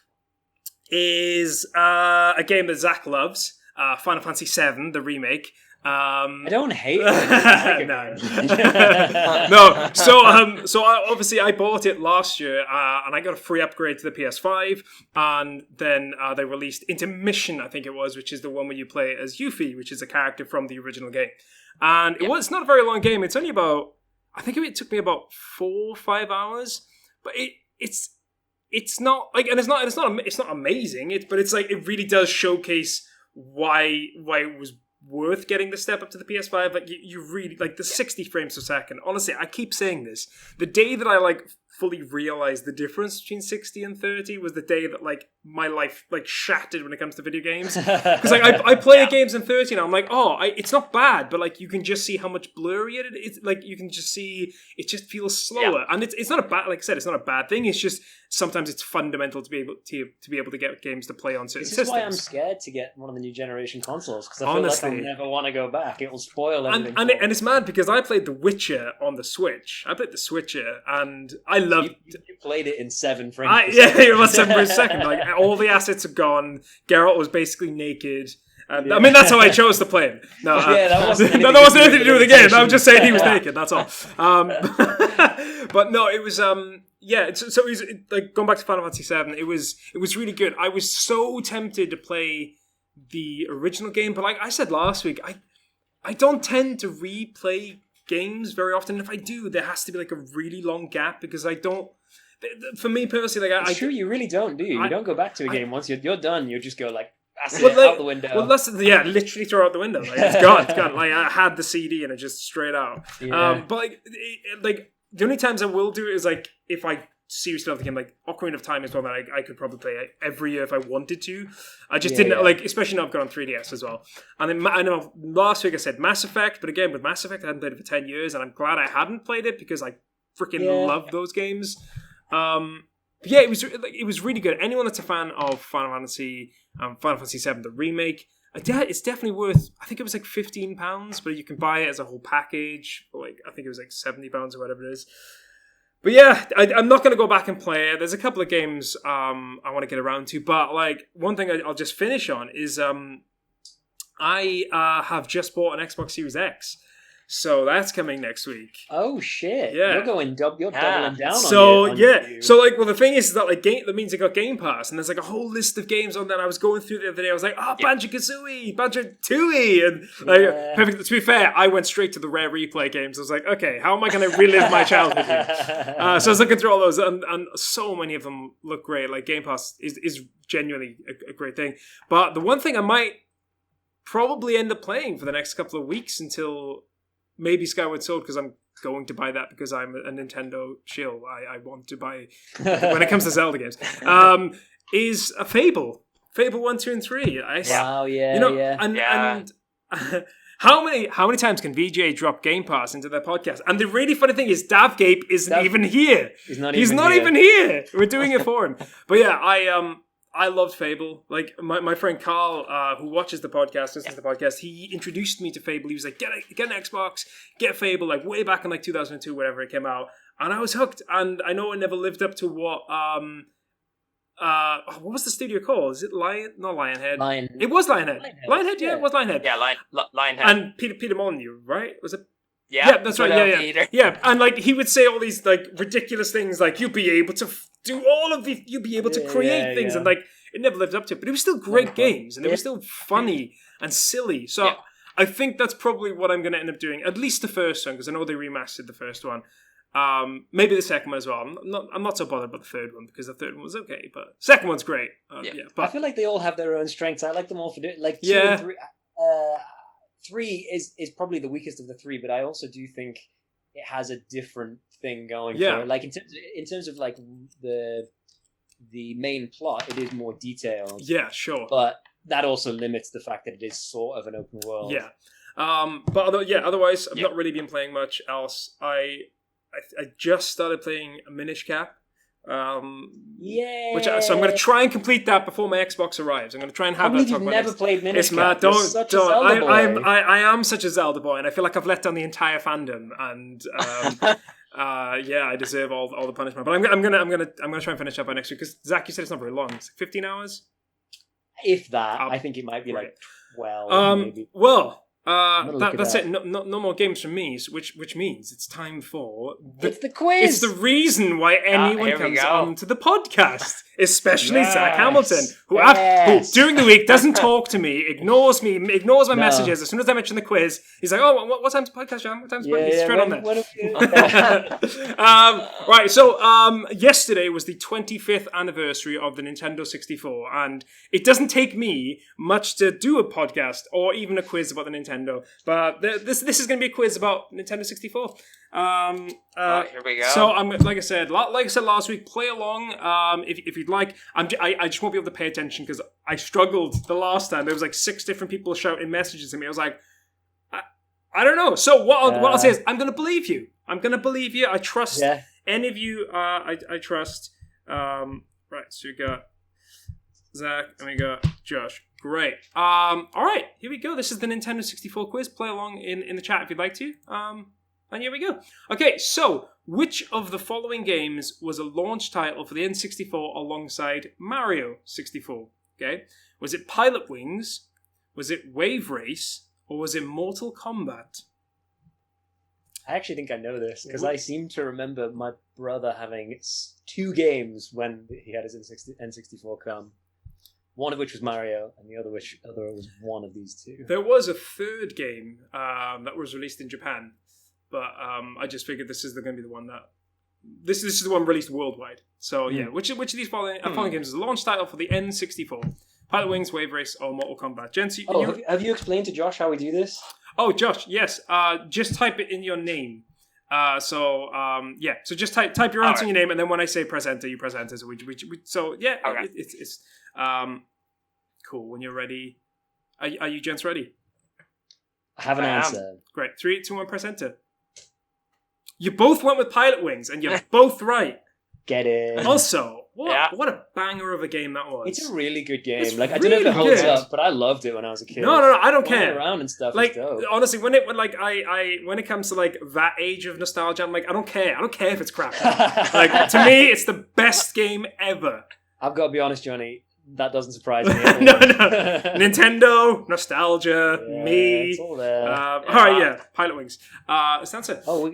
is a game that Zach loves, Final Fantasy VII, the remake. I don't hate it. No. So obviously I bought it last year, and I got a free upgrade to the PS5, and then they released Intermission, I think it was, which is the one where you play as Yuffie, which is a character from the original game. And it's not a very long game. It's only about, I think it took me about 4 or 5 hours, but it's not like, and it's not amazing. But it's like it really does showcase why it was worth getting the step up to the PS5. Like you really like the 60 frames per second. Honestly, I keep saying this. The day that I like fully realized the difference between 60 and 30 was the day that like my life like shattered when it comes to video games. Because like I play games in 30 now. I'm like, it's not bad, but like you can just see how much blurrier it is. Like you can just see it just feels slower, and it's not a bad. Like I said, it's not a bad thing. It's just sometimes it's fundamental to be able to get games to play on certain systems. This is why I'm scared to get one of the new generation consoles, because I feel like I'll never want to go back. It will spoil everything. And it's mad because I played The Witcher on the Switch. I played The Switcher, and I loved. You played it in 7 frames. It was 7 frames per second. Like all the assets are gone. Geralt was basically naked. I mean, that's how I chose to play him. No, that wasn't anything to do with the game. I was just saying he was naked. That's all. But no, it was So it was like going back to Final Fantasy VII. It was really good. I was so tempted to play the original game, but like I said last week, I don't tend to replay games very often. If I do, there has to be like a really long gap because I don't. For me personally, like it's true, you really don't, do you? You don't go back to a game once you're done. You just go like. Out the window. Well, literally throw out the window. Like, it's gone. It's gone. Like I had the CD and it just straight out. Yeah. But like the only times I will do it is like if I seriously love the game. Like Ocarina of Time is one that I could probably play every year if I wanted to. I just didn't like, especially now I've got on 3DS as well. And then I know last week I said Mass Effect, but again with Mass Effect I hadn't played it for 10 years, and I'm glad I hadn't played it because I freaking love those games. It was really good. Anyone that's a fan of Final Fantasy VII, the remake, It's definitely worth. I think it was like £15, but you can buy it as a whole package. Like I think it was like £70 or whatever it is. But yeah, I'm not going to go back and play it. There's a couple of games I want to get around to, but like one thing I'll just finish on is I have just bought an Xbox Series X. So that's coming next week. Oh shit! Yeah, you're doubling down. So on your so like, well, the thing is that like that means I got Game Pass, and there's like a whole list of games on that. I was going through the other day. I was like, Banjo-Kazooie, Banjo-Tooie, and like perfect. To be fair, I went straight to the Rare Replay games. I was like, okay, how am I going to relive my childhood here? So I was looking through all those, and so many of them look great. Like Game Pass is genuinely a great thing. But the one thing I might probably end up playing for the next couple of weeks until maybe Skyward Sword, because I'm going to buy that because I'm a Nintendo shill. I want to buy when it comes to Zelda games. Is a Fable 1, 2, and 3. Wow, yeah, you know, yeah. And how many times can VJ drop Game Pass into their podcast? And the really funny thing is, Davgape isn't even here. He's not even here. We're doing it for him. But yeah, I loved Fable. Like my friend Carl, who watches the podcast, listens to the podcast, he introduced me to Fable. He was like, get an Xbox, get Fable, like way back in like 2002, whenever it came out. And I was hooked. And I know it never lived up to what was the studio called? Is it Lionhead? It was Lionhead. Lionhead, yeah, it was Lionhead. Yeah, Lionhead. And Peter Molyneux, right? Was it? Yeah, that's right. Yeah. And like he would say all these like ridiculous things, like you'll be able to do all of these, you'll be able to create things, and like it never lived up to it. But it was still great games, and it was still funny and silly. So I think that's probably what I'm going to end up doing. At least the first one, because I know they remastered the first one. Maybe the second one as well. I'm not so bothered about the third one because the third one was okay, but second one's great. But I feel like they all have their own strengths. I like them all for like 2 and 3. 3 is probably the weakest of the 3, but I also do think it has a different thing going for it. Like in terms of like the main plot, it is more detailed. Yeah, sure. But that also limits the fact that it is sort of an open world. Yeah. But otherwise, I've not really been playing much else. I just started playing Minish Cap. So I'm going to try and complete that before my Xbox arrives. I'm going to try and have that. You've never played Minish Cap. Cap. Don't. I am such a Zelda boy, and I feel like I've let down the entire fandom. And I deserve all the punishment. But I'm gonna try and finish up by next week because Zach, you said it's not very long. It's 15 hours. If that, I think it might be like 12. Maybe. Well. That's it. No more games from me, which means it's time for it's the quiz. It's the reason why anyone comes on to the podcast, especially Zach Hamilton, who during the week doesn't talk to me, ignores my messages. As soon as I mention the quiz, he's like, "Oh, what time's the podcast, John? What time's the podcast?" Straight on there. Right. So, yesterday was the 25th anniversary of the Nintendo 64, and it doesn't take me much to do a podcast or even a quiz about the Nintendo. But this is going to be a quiz about Nintendo 64. Here we go. So I'm like I said last week, play along if you'd like. I just won't be able to pay attention because I struggled the last time. There was like 6 different people shouting messages at me. I was like, I don't know. So what I'll say is I'm going to believe you. I trust any of you. I trust. Right. So we got Zach and we got Josh. Great. All right, here we go. This is the Nintendo 64 quiz. Play along in the chat if you'd like to. And here we go. Okay, so which of the following games was a launch title for the N64 alongside Mario 64? Okay, was it Pilot Wings? Was it Wave Race? Or was it Mortal Kombat? I actually think I know this because I seem to remember my brother having 2 games when he had his N64 come. One of which was Mario, and the other was one of these 2. There was a third game that was released in Japan, but I just figured this is going to be the one that this is the one released worldwide. So yeah, which of these following games is a launch title for the N64? Pilot Wings, Wave Race, or Mortal Kombat? Gents, have you explained to Josh how we do this? Oh, Josh, yes. Just type it in your name. So just type your answer in your name, and then when I say press enter, you press enter. So it's cool. When you're ready, are you gents ready? I have an answer. Great. 3, 2, 1, press enter. You both went with Pilot Wings, and you're both right. get in. Also, what a banger of a game that was. It's a really good game. It's Like I don't know if it really holds good. up, but I loved it when I was a kid. No, I don't Flying care. around and stuff. Like is dope. honestly, when it comes to like that age of nostalgia, I'm like, I don't care. I don't care if it's crap. Like to me, it's the best game ever. I've got to be honest, Johnny. That doesn't surprise me. No. Nintendo, nostalgia, me. It's all there. All right, yeah. Pilot Wings. Stanza. Oh,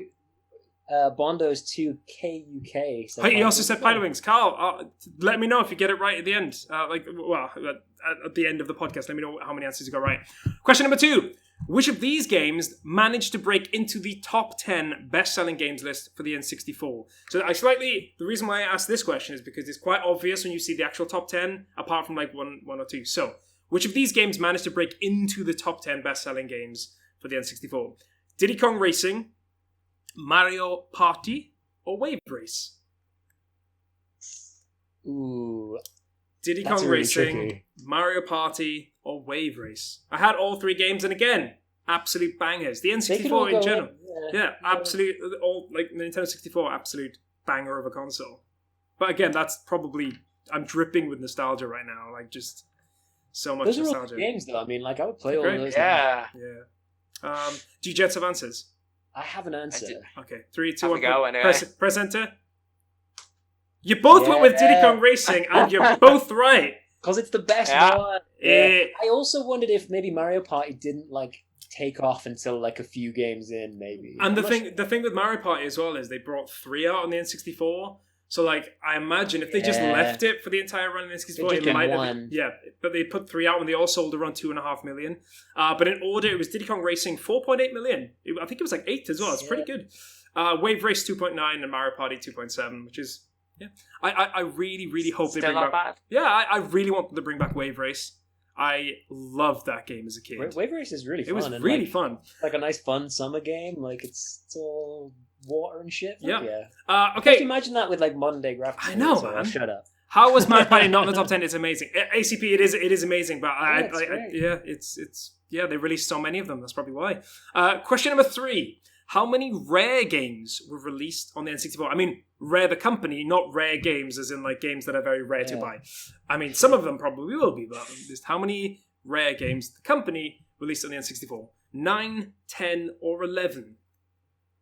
Bondo's 2KUK. So he also said Pilot Wings. Carl, let me know if you get it right at the end. At the end of the podcast, let me know how many answers you got right. Question number 2. Which of these games managed to break into the top 10 best-selling games list for the N64? So the reason why I asked this question is because it's quite obvious when you see the actual top 10, apart from like one or two. So, which of these games managed to break into the top 10 best-selling games for the N64? Diddy Kong Racing, Mario Party, or Wave Race? Ooh. Diddy Kong really Racing, tricky. Mario Party, or Wave Race. I had all 3 games, and again, absolute bangers. The N64 in general. Absolute, all like Nintendo 64, absolute banger of a console. But again, that's probably, I'm dripping with nostalgia right now. Like just so much Those are all nostalgia. good games, though. I mean, like I would play all Great. those. Yeah. Do you gents have answers? I have an answer. Okay, 3, 2, Have 1. a go anyway. Press enter. You both went with Diddy Kong Racing, and you're both right. Because it's the best Yeah. one. I also wondered if maybe Mario Party didn't like take off until like a few games in, maybe. And the thing with Mario Party as well is they brought 3 out on the N64. So like I imagine if they just left it for the entire run on the N64, it might have. Yeah, but they put 3 out and they all sold around 2.5 million. But in order, it was Diddy Kong Racing 4.8 million. I think it was like 8 as well. It's pretty good. Wave Race 2.9 and Mario Party 2.7, which is. Yeah, I really, really hope Still they bring not back. bad. Yeah, I really want them to bring back Wave Race. I loved that game as a kid. Wave Race is really fun. It was and, really like, fun. Like a nice, fun summer game. Like it's all water and shit. Yeah. Can Okay. you imagine that with like modern day graphics? I know, So, man. Shut up. How was Mario Party not in the top 10? It's amazing. ACP, it is amazing, but they released so many of them. That's probably why. Question number 3. How many Rare games were released on the N64? I mean, Rare the company, not Rare games as in like games that are very rare to buy. I mean, some of them probably will be, but just how many Rare games the company released on the N64? 9, 10, or 11?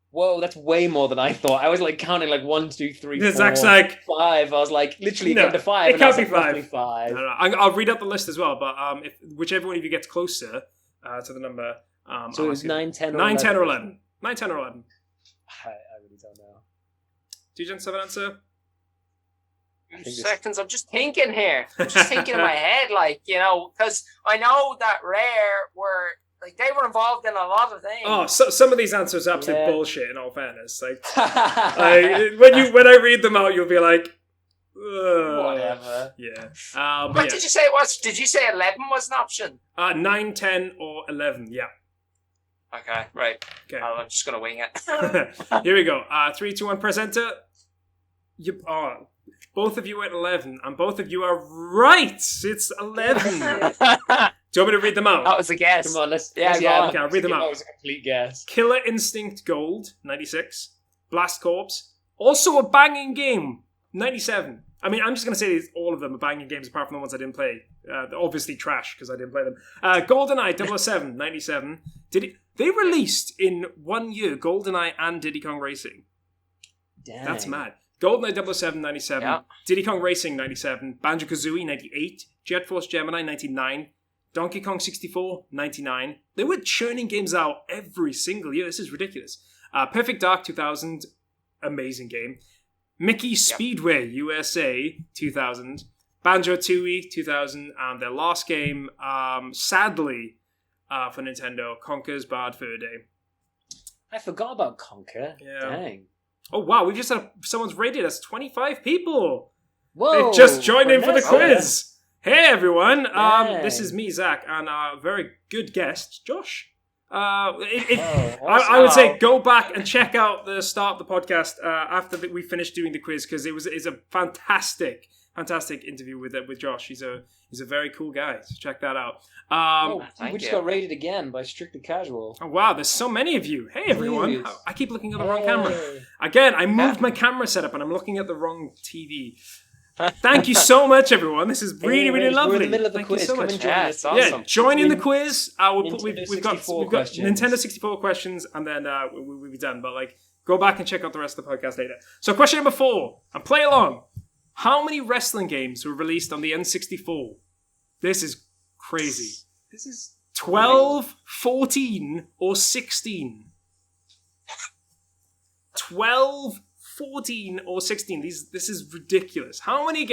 Whoa, that's way more than I thought. I was like counting like 1, 2, 3, 4, Zach's like 5. I was like literally No, came to 5. it can't be and I was like, 5. roughly 5. No. I'll read out the list as well, but if whichever one of you gets closer to the number. So it was 9, 10, or 9, 11. 10, or 11. 9, 10, or 11. I really don't know. Do you gents have an answer? Seconds. I'm just thinking here. I'm just thinking in my head, like, because I know that Rare were like they were involved in a lot of things. Oh, so, some of these answers are absolute Yeah. bullshit. In all fairness, like when I read them out, you'll be like, ugh. Whatever. Yeah. What But did you say it was? Did you say 11 was an option? 9, 10, or 11. Yeah. Okay, right. Okay. I'm just gonna wing it. Here we go. 3, 2, 1. Press enter. Both of you went 11, and both of you are right. It's 11. Do you want me to read them out? That was a guess. Come on, let's. Yeah, go on. Okay, I'll read them out. That was a complete guess. Killer Instinct Gold, 96. Blast Corps, also a banging game, 97. I mean, I'm just going to say all of them are banging games apart from the ones I didn't play. They're obviously trash because I didn't play them. GoldenEye 007, 97. They released in 1 year GoldenEye and Diddy Kong Racing. Dang. That's mad. GoldenEye 007, 97. Yeah. Diddy Kong Racing, 97. Banjo-Kazooie, 98. Jet Force Gemini, 99. Donkey Kong 64, 99. They were churning games out every single year. This is ridiculous. Perfect Dark 2000, amazing game. Mickey Speedway USA 2000. Banjo-Tooie 2000. And their last game, sadly, for Nintendo, Conker's Bad Fur Day. I forgot about Conker. Yeah. Dang. Oh, wow. We just had someone's rated us 25 people. Whoa. They've just joined in for the Vanessa. quiz. Hey, everyone. Yay. This is me, Zach, and our very good guest, Josh. Awesome. I would say go back and check out the start of the podcast after we finished doing the quiz, because it's a fantastic interview with Josh. He's a very cool guy. So check that out. We just got rated again by Strictly Casual. Oh wow, there's so many of you. Hey everyone. Please. I keep looking at the wrong camera. Again, I moved my camera setup and I'm looking at the wrong TV. Thank you so much, everyone. This is really, really lovely. We're in the middle of the Thank quiz. you so Come much. and join us. It's awesome. Yeah, join in the quiz. We've got questions. Nintendo 64 questions, and then we'll be done. But go back and check out the rest of the podcast later. So, question number 4, and play along. How many wrestling games were released on the N64? This is crazy. This is 12, 14, or 16? 12, 14, or 16. This is ridiculous. How many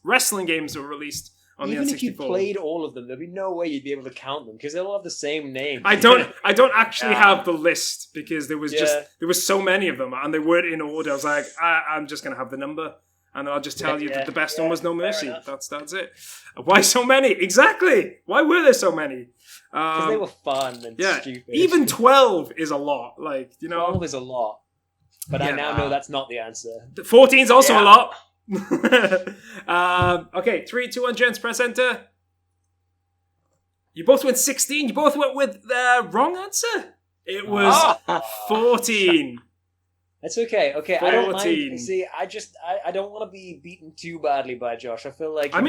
wrestling games were released on the N64? Even if you played all of them, there'd be no way you'd be able to count them because they'll all have the same name. I don't actually have the list because there was so many of them and they weren't in order. I was like, I'm just gonna have the number and I'll just tell you that the best one was No Mercy. That's it. Why so many? Exactly. Why were there so many? Because they were fun and stupid. Even 12 is a lot. 12 is a lot. But I now know that's not the answer. 14 is also a lot. Okay, 3, 2, 1, gents, press enter. You both went 16. You both went with the wrong answer. It was 14. That's okay. Okay, 14. I don't mind. See, I don't want to be beaten too badly by Josh. I feel like you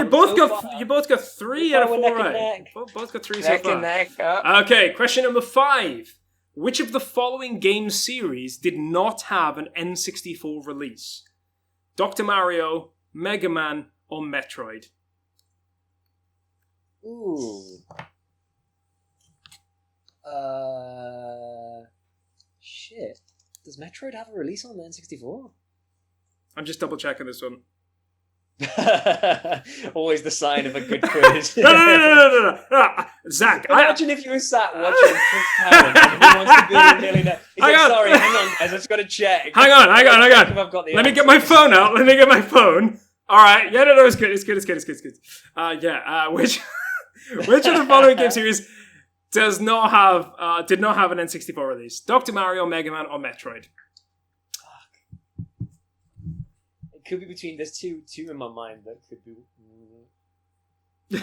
both got 3 out of 4 right. Both got 3 so far. Okay, question number 5. Which of the following game series did not have an N64 release? Dr. Mario, Mega Man, or Metroid? Ooh. Shit. Does Metroid have a release on the N64? I'm just double checking this one. Always the sign of a good quiz. No. Zach, imagine if you were sat watching Chris Tarrant and he wants to be a millionaire. He's like, sorry, hang on, guys, I just got to check. Hang on. Let me get my phone out. All right. Yeah, no, it's good. It's good. Which of the following game series did not have an N64 release? Dr. Mario, Mega Man, or Metroid? Could be between there's two in my mind that could be.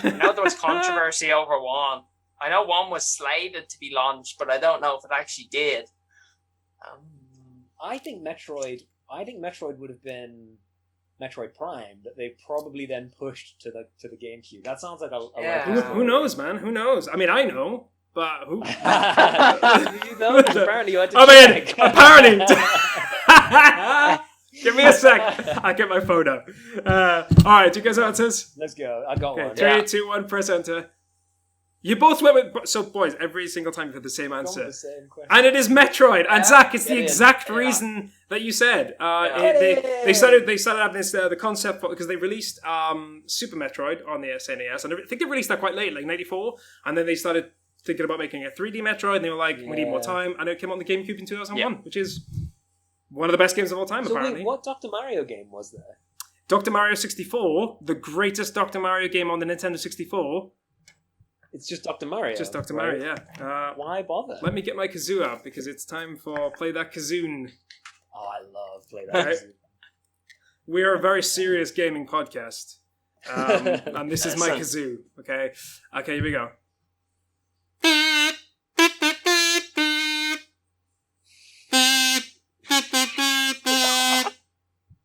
I know there was controversy over one. I know one was slated to be launched, but I don't know if it actually did. I think Metroid would have been Metroid Prime that they probably then pushed to the GameCube. That sounds like a Who knows, man? Who knows? I mean, I know, but who? You know, apparently you had to check. Apparently. Give me a sec. I'll get my phone out. Alright, do you guys have answers? Let's go. I got one. 3, 2, 1, press enter. You both went with... So, boys, every single time you've had the same answer. And it is Metroid. And Zach, it's the exact reason that you said. They started having this the concept because they released Super Metroid on the SNES. And I think they released that quite late, like 94. And then they started thinking about making a 3D Metroid. And they were like, we need more time. And it came on the GameCube in 2001, which is... one of the best games of all time, apparently. Wait, what Dr. Mario game was there? Dr. Mario 64, the greatest Dr. Mario game on the Nintendo 64. It's just Dr. Mario. Just Dr. Mario, yeah. Why bother? Let me get my kazoo out because it's time for Play That Kazoon. Oh, I love Play That Kazoon. We are a very serious gaming podcast. And this is my kazoo, okay? Okay, here we go.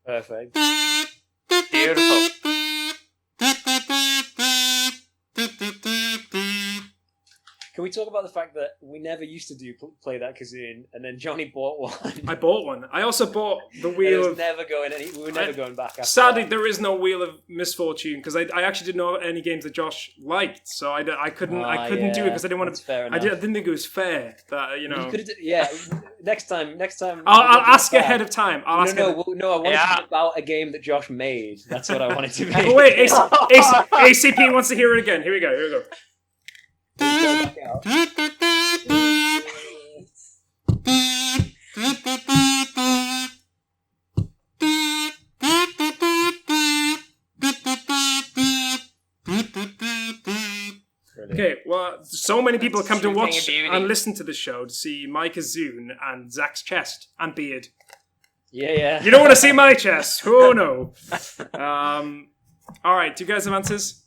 Perfect. Beautiful. Can we talk about the fact that we never used to do Play That Kazoon, and then Johnny bought one? I bought one. I also bought the Wheel of... We were never going back after Sadly, that. there is no Wheel of Misfortune, because I actually didn't know any games that Josh liked, so I couldn't do it, because I didn't want to... I didn't think it was fair, that, you know... Next time... I'll ask ahead of time. I wanted to be about a game that Josh made. That's what I wanted to be. Oh, wait, ACP wants to hear it again. Here we go. Okay, well, so many people come to True thing watch of beauty. and listen to the show to see Mike Azoon and Zach's chest and beard. Yeah. You don't want to see my chest. Oh, no. All right, do you guys have answers?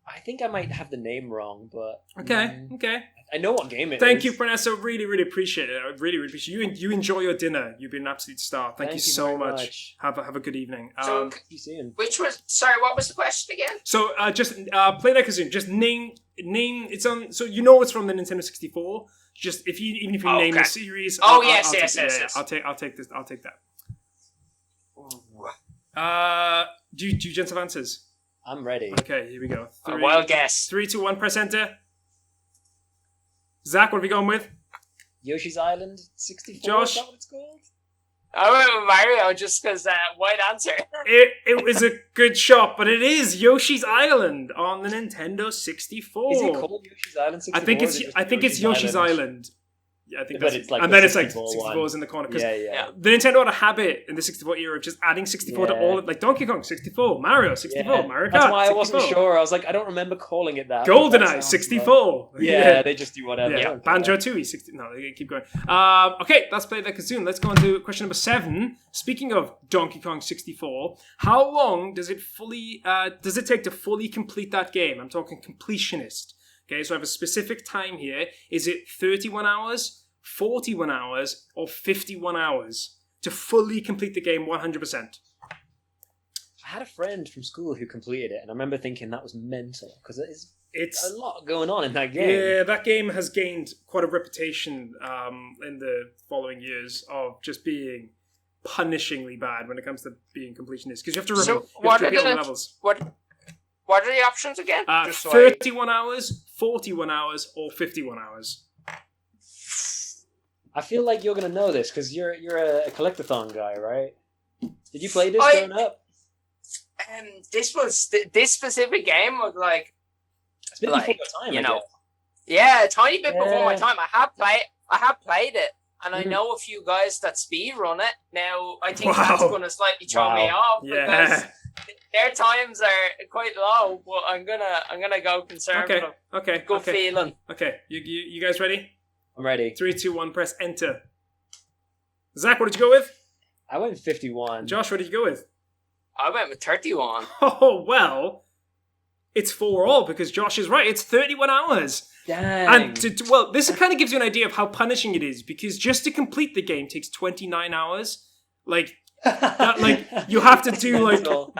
I think I might have the name wrong, but... Okay. I know what game it is. Thank you, Vanessa. Really, really appreciate it. I really, really appreciate it. You enjoy your dinner. You've been an absolute star. Thank you so very much. Have a good evening. So, See you soon. what was the question again? So just play like a Zoom. Just name. It's on. So you know it's from the Nintendo 64. Just even if you name the series. Yes. I'll take this. I'll take that. Do you gents have answers? I'm ready. Okay, here we go. A wild guess. 3, 2, 1. Press enter. Zach, what are we going with? Yoshi's Island 64. Josh? Is that what it's called? I went with Mario just because white answer. It was a good shot, but it is Yoshi's Island on the Nintendo 64. Is it called Yoshi's Island 64? I think it's Yoshi's Island. Yeah, I think But that's it's like and the then it's like 64 64 is in the corner because Yeah. the Nintendo had a habit in the 64 era of just adding 64 to all of, like Donkey Kong 64, Mario 64, Yeah. Mario Kart. That's why I 64. wasn't sure. I was like, I don't remember calling it that. GoldenEye 64. Yeah, they just do whatever. Yeah, Banjo Tooie 60. No, they keep going. Okay, let's play that soon. Let's go on to question number 7. Speaking of Donkey Kong 64, how long does it take to fully complete that game? I'm talking completionist. Okay, so I have a specific time here. Is it 31 hours, 41 hours, or 51 hours to fully complete the game 100%? I had a friend from school who completed it, and I remember thinking that was mental because it's a lot going on in that game. Yeah, that game has gained quite a reputation in the following years of just being punishingly bad when it comes to being completionist because you have to repeat all the levels. What are the options again? 31 hours, 41 hours, or 51 hours. I feel like you're gonna know this because you're a collectathon guy, right? Did you play this growing up? This specific game was like It's been before your time, you I know. guess. Yeah, a tiny bit before my time. I have played it, and I know a few guys that speedrun it. Now I think that's going to slightly throw me off because their times are quite low. But I'm gonna go conservative. Okay. Good feeling. Okay, you guys ready? I'm ready. 3, 2, 1. Press enter. Zach, what did you go with? I went 51. Josh, what did you go with? I went with 31. Oh well, it's 4-all because Josh is right. It's 31 hours. Dang. And this kind of gives you an idea of how punishing it is because just to complete the game takes 29 hours. Like you have to do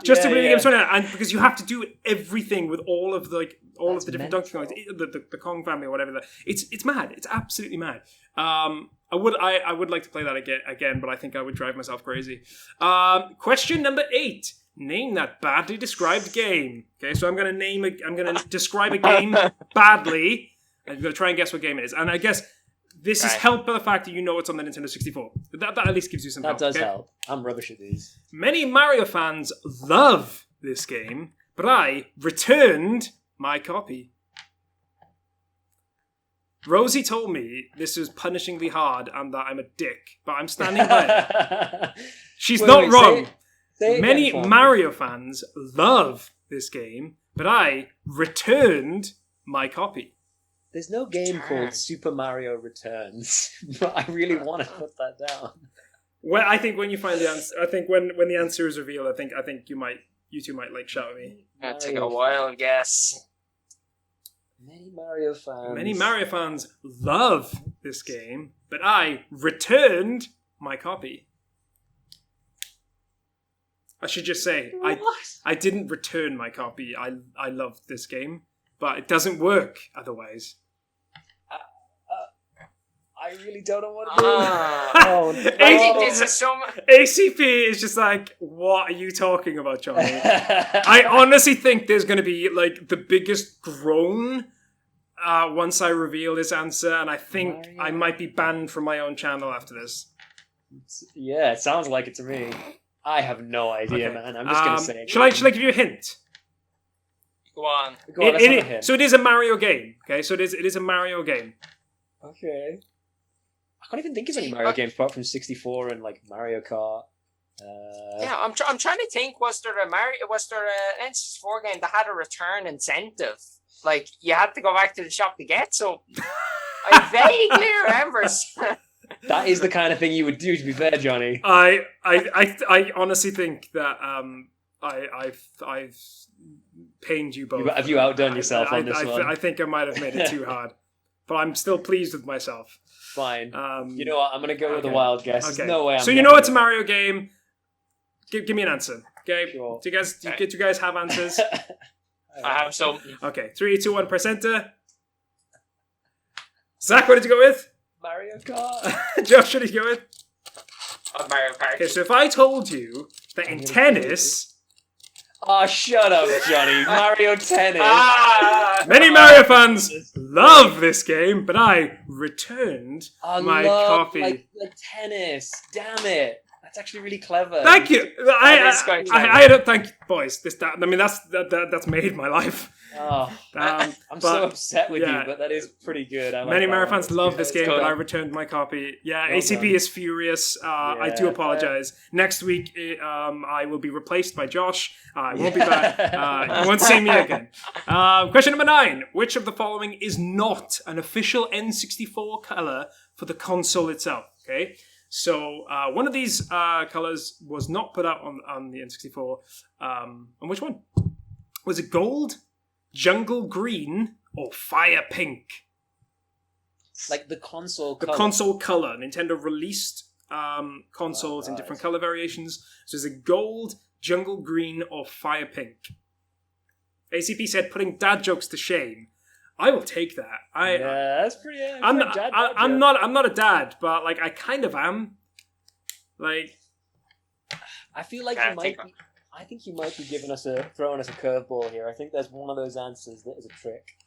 just to play the game 29, and because you have to do everything with all of the different Donkey Kongs, the Kong family or whatever. It's mad. It's absolutely mad. I would like to play that again, but I think I would drive myself crazy. Question number 8. Name that badly described game. Okay, so I'm going to describe a game badly, and you're going to try and guess what game it is. And I guess this is helped by the fact that you know it's on the Nintendo 64. That at least gives you some help. That does help. I'm rubbish at these. Many Mario fans love this game, but I returned my copy. Rosie told me this was punishingly hard and that I'm a dick, but I'm standing by it. She's not wrong. Say it Many again, Mario fans love this game, but I returned my copy. There's no game called Super Mario Returns, but I really want to put that down. Well, I think when you find the answer, I think when the answer is revealed, I think you two might shout at me. That'll take a while, I guess. Many Mario fans love this game, but I returned my copy. I should just say, I didn't return my copy. I loved this game, but it doesn't work otherwise. I really don't know what to do. Oh, no. I think this is so much. ACP is just like, what are you talking about, Johnny? I honestly think there's going to be like the biggest groan once I reveal this answer, and I think I might be banned from my own channel after this. Yeah, it sounds like it to me. I have no idea, man. I'm just going to say it. Shall I give you a hint? Go on. Let's have a hint. So it is a Mario game. Okay, so it is a Mario game. Okay. I can't even think of any Mario games apart from 64 and like Mario Kart. Yeah, I'm trying to think. Was there an N64 game that had a return incentive? like you had to go back to the shop to get some. I vaguely remember. That is the kind of thing you would do, to be fair, Johnny. I honestly think that I've pained you both. Have you outdone yourself on this one? I think I might have made it too hard, but I'm still pleased with myself. Fine. You know what? I'm going to go with a wild guess. Okay. No way. So you know it's a Mario game. Give me an answer. Okay. Sure. Do you guys have answers? I have some. Okay. 3, 2, 1. Press enter. Zach, what did you go with? Mario Kart. Josh, what did you go with? Mario Kart. Okay, so if I told you that in tennis... Oh, shut up, Johnny. Mario Tennis. Many Mario fans love this game, but I returned my copy. Like tennis. Damn it. That's actually really clever. Thank you. I don't thank you, boys. That's made my life. Oh, I'm so upset with you, but that is pretty good. Many Mario fans love this game, but I returned my copy. Yeah, well ACP done. Is furious. I do apologize. Next week, I will be replaced by Josh. I won't be back. You won't see me again. Question number 9. Which of the following is not an official N64 color for the console itself? Okay. So one of these colors was not put out on the N64. And which one? Was it gold, jungle green, or fire pink? Like the console color. The console color. Nintendo released consoles in different color variations. So is it gold, jungle green, or fire pink? ACP said putting dad jokes to shame. I will take that. That's pretty. I'm not a dad, but like I kind of am. Like, I feel like you might. I think you might be throwing us a curveball here. I think there's one of those answers that is a trick.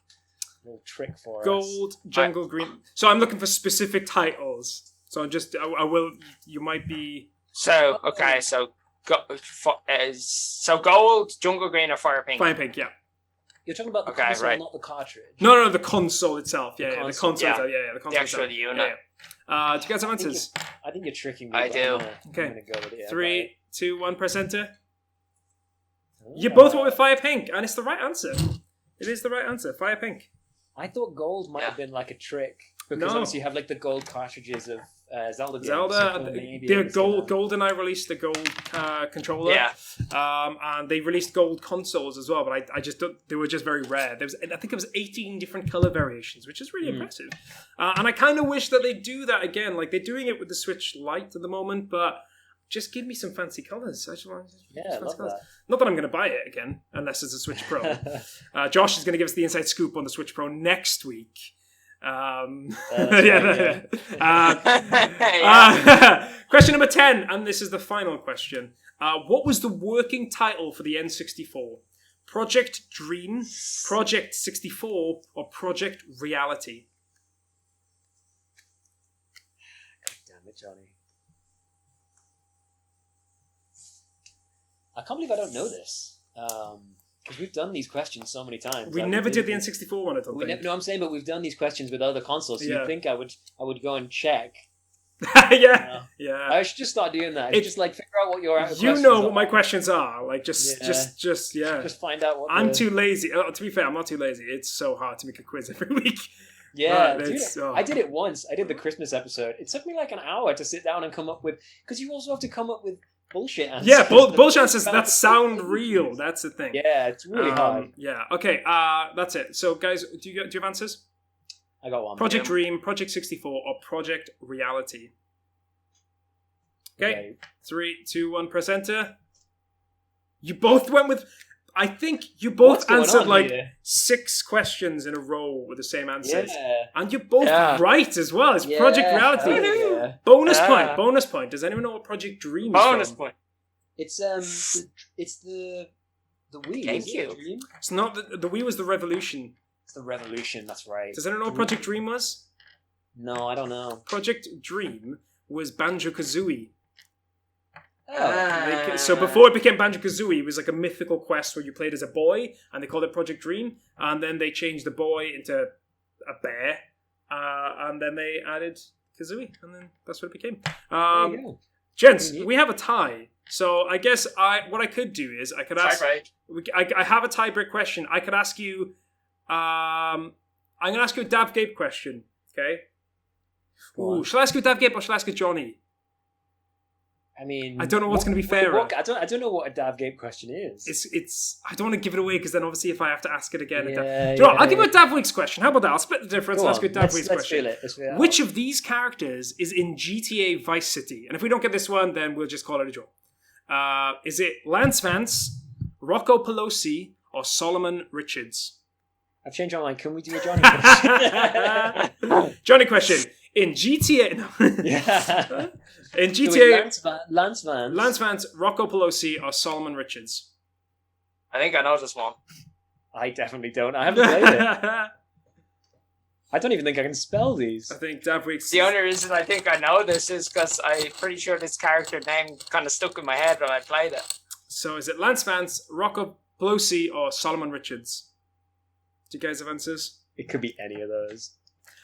A little trick for us. Gold, jungle green. So I'm looking for specific titles. So I will. You might be. So okay. So gold, jungle green, or fire pink. Fire pink. Yeah. You're talking about the console, not the cartridge. No, the console itself. Yeah, the console. Itself. Yeah, the console. The actual unit. Yeah. Do you guys have answers? I think you're tricking me. I do. I'm gonna go with it. 3, 2, 1. Press enter. You both went with fire pink, and it's the right answer. It is the right answer. Fire pink. I thought gold might have been like a trick because obviously you have like the gold cartridges of Zelda games. The GoldenEye released the gold controller. Yeah. And they released gold consoles as well, but I just don't, they were just very rare. I think it was 18 different color variations, which is really impressive. And I kind of wish that they do that again. Like they're doing it with the Switch Lite at the moment, but just give me some fancy colors. I just want fancy colors. Not that I'm going to buy it again, unless it's a Switch Pro. Josh is going to give us the inside scoop on the Switch Pro next week. Question number 10, and this is the final question. What was the working title for the N64? Project Dream, Project 64, or Project Reality? God damn it, Johnny. I can't believe I don't know this. Because we've done these questions so many times. We never did the N64 one, I don't think. No, I'm saying, but we've done these questions with other consoles, so you'd think I would go and check. Yeah. I should just start doing that. It's just like figure out what your questions are. What my questions are. Like just find out what I'm too lazy. To be fair, I'm not too lazy. It's so hard to make a quiz every week. Yeah, dude, I did it once. I did the Christmas episode. It took me like an hour to sit down and come up with, because you also have to come up with bullshit answers. Yeah, bullshit answers that sound real. That's the thing. Yeah, it's really hard. Yeah. Okay. That's it. So, guys, do you have answers? I got one. Project Dream, Project 64, or Project Reality? Okay. 3, 2, 1. Press enter. You both went with. I think you both answered like 6 questions in a row with the same answers. Yeah. And you're both right as well. It's Project Reality. Yeah. Bonus point. Does anyone know what Project Dream is? Bonus point. It's the Wii. GameCube. It's not the Wii was the Revolution. It's the Revolution, that's right. Does anyone know what Project Dream was? No, I don't know. Project Dream was Banjo-Kazooie. So before it became Banjo-Kazooie, it was like a mythical quest where you played as a boy, and they called it Project Dream, and then they changed the boy into a bear, and then they added Kazooie, and then that's what it became. Gents, we have a tie, so I guess what I could do is I could ask. I have a tie-break question. I could ask you I'm going to ask you a Dav Gabe question, okay? Go on. Shall I ask you a Dav Gabe or shall I ask you Johnny? I mean, I don't know what's going to be fairer. I don't know what a Dav Gabe question is. It's. I don't want to give it away because then obviously if I have to ask it again, Yeah, Do you know what? I'll give you a Dav Weeks question. How about that? I'll split the difference and ask you a Dav Weeks Let's question. feel it. Let's feel it. Which of these characters is in GTA Vice City? And if we don't get this one, then we'll just call it a draw. Is it Lance Vance, Rocco Pelosi, or Solomon Richards? I've changed my mind. Can we do a Johnny question? Johnny question. In GTA... Yeah. In GTA... Lance Vance. Lance Vance, Rocco Pelosi, or Solomon Richards? I think I know this one. I definitely don't. I haven't played it. I don't even think I can spell these. I think Dav Weeks... The only reason I think I know this is because I'm pretty sure this character name kind of stuck in my head when I played it. So is it Lance Vance, Rocco Pelosi, or Solomon Richards? Do you guys have answers? It could be any of those.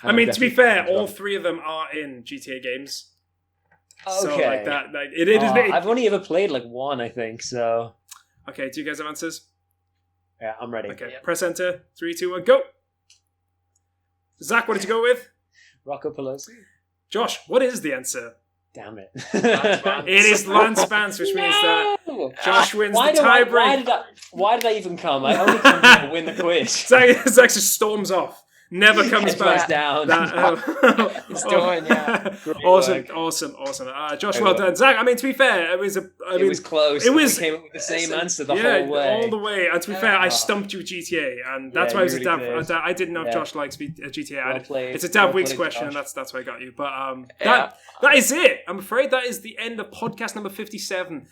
I mean, to be fair, all three of them are in GTA games. Okay. So like that, like it is. I've only ever played like one, I think. So. Okay, do you guys have answers? Yeah, I'm ready. Okay, Yep. press enter. 3, 2, 1, go. Zach, what did you go with? Rocco Pelosi. Josh, what is the answer? Damn it. Lance Vance. It is Lance Vance, which means that Josh wins the tiebreak. Why did I even come? I only come here to win the quiz. Zach just storms off. Never comes back. Down. It's doing, yeah. Awesome. Josh, well done. Zach, I mean, to be fair, it was close. It was. We came up with the same answer the whole way. All the way. And to be fair, I stumped you with GTA, and that's why it was a Dav. I didn't know if Josh likes GTA. Well it's a Dav Weeks question, and that's why I got you. But Yeah. that is it. I'm afraid that is the end of podcast number 57.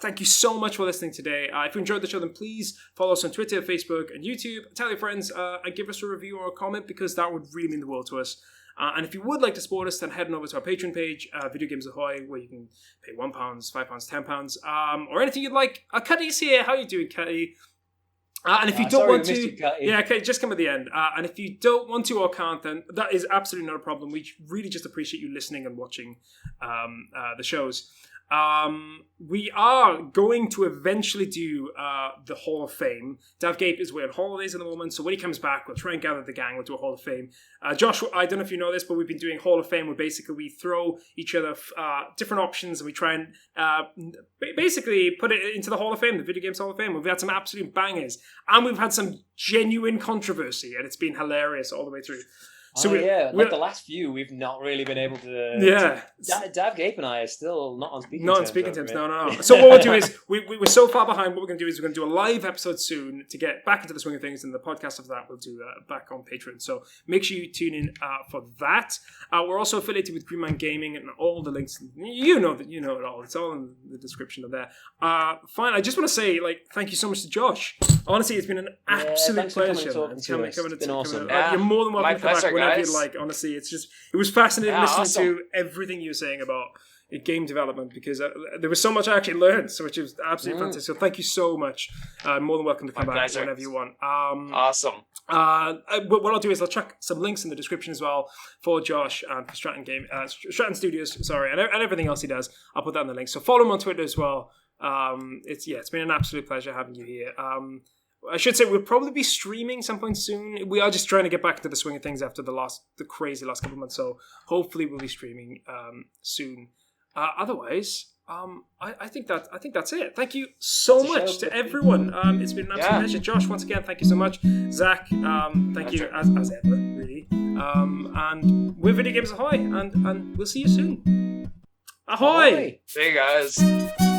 Thank you so much for listening today. If you enjoyed the show, then please follow us on Twitter, Facebook, and YouTube. Tell your friends and give us a review or a comment, because that would really mean the world to us. And if you would like to support us, then head on over to our Patreon page, Video Games Ahoy, where you can pay £1, £5, £10, or anything you'd like. Cuddy's here. How are you doing, Cuddy? And if you don't want to, okay, just come at the end. And if you don't want to or can't, then that is absolutely not a problem. We really just appreciate you listening and watching the shows. We are going to eventually do the Hall of Fame. Dav Gabe is away on holidays at the moment, so when he comes back, we'll try and gather the gang. We'll do a Hall of Fame. Josh, I don't know if you know this, but we've been doing Hall of Fame where basically we throw each other different options and we try and basically put it into the Hall of Fame, the Video Games Hall of Fame. We've had some absolute bangers, and we've had some genuine controversy, and it's been hilarious all the way through. So like the last few, we've not really been able to. Yeah, Dav Gabe and I are still not on speaking terms. Not on speaking terms. No. So what we'll do is we're so far behind. What we're going to do is we're going to do a live episode soon to get back into the swing of things, and the podcast of that we'll do back on Patreon. So make sure you tune in for that. We're also affiliated with Green Man Gaming, and all the links. You know it all. It's all in the description of there. Fine. I just want to say thank you so much to Josh. Honestly, it's been an absolute pleasure. It's been awesome. You're more than welcome to come back whenever guys. you'd like. Honestly, it was fascinating listening awesome. to everything you were saying about game development, because there was so much I actually learned, so which is absolutely fantastic. So thank you so much. More than welcome to come back whenever you want. Awesome. What I'll do is I'll chuck some links in the description as well for Josh and for Stratton Studios, and everything else he does. I'll put that in the link. So follow him on Twitter as well. It's been an absolute pleasure having you here. I should say we'll probably be streaming some point soon. We are just trying to get back into the swing of things after the crazy last couple of months. So hopefully we'll be streaming soon. Otherwise, I think that's it. Thank you so much to everyone. It's been an absolute pleasure. Josh, once again, thank you so much. Zach, thank you as ever, really. And we're Video Games Ahoy, and we'll see you soon. Ahoy! See you guys.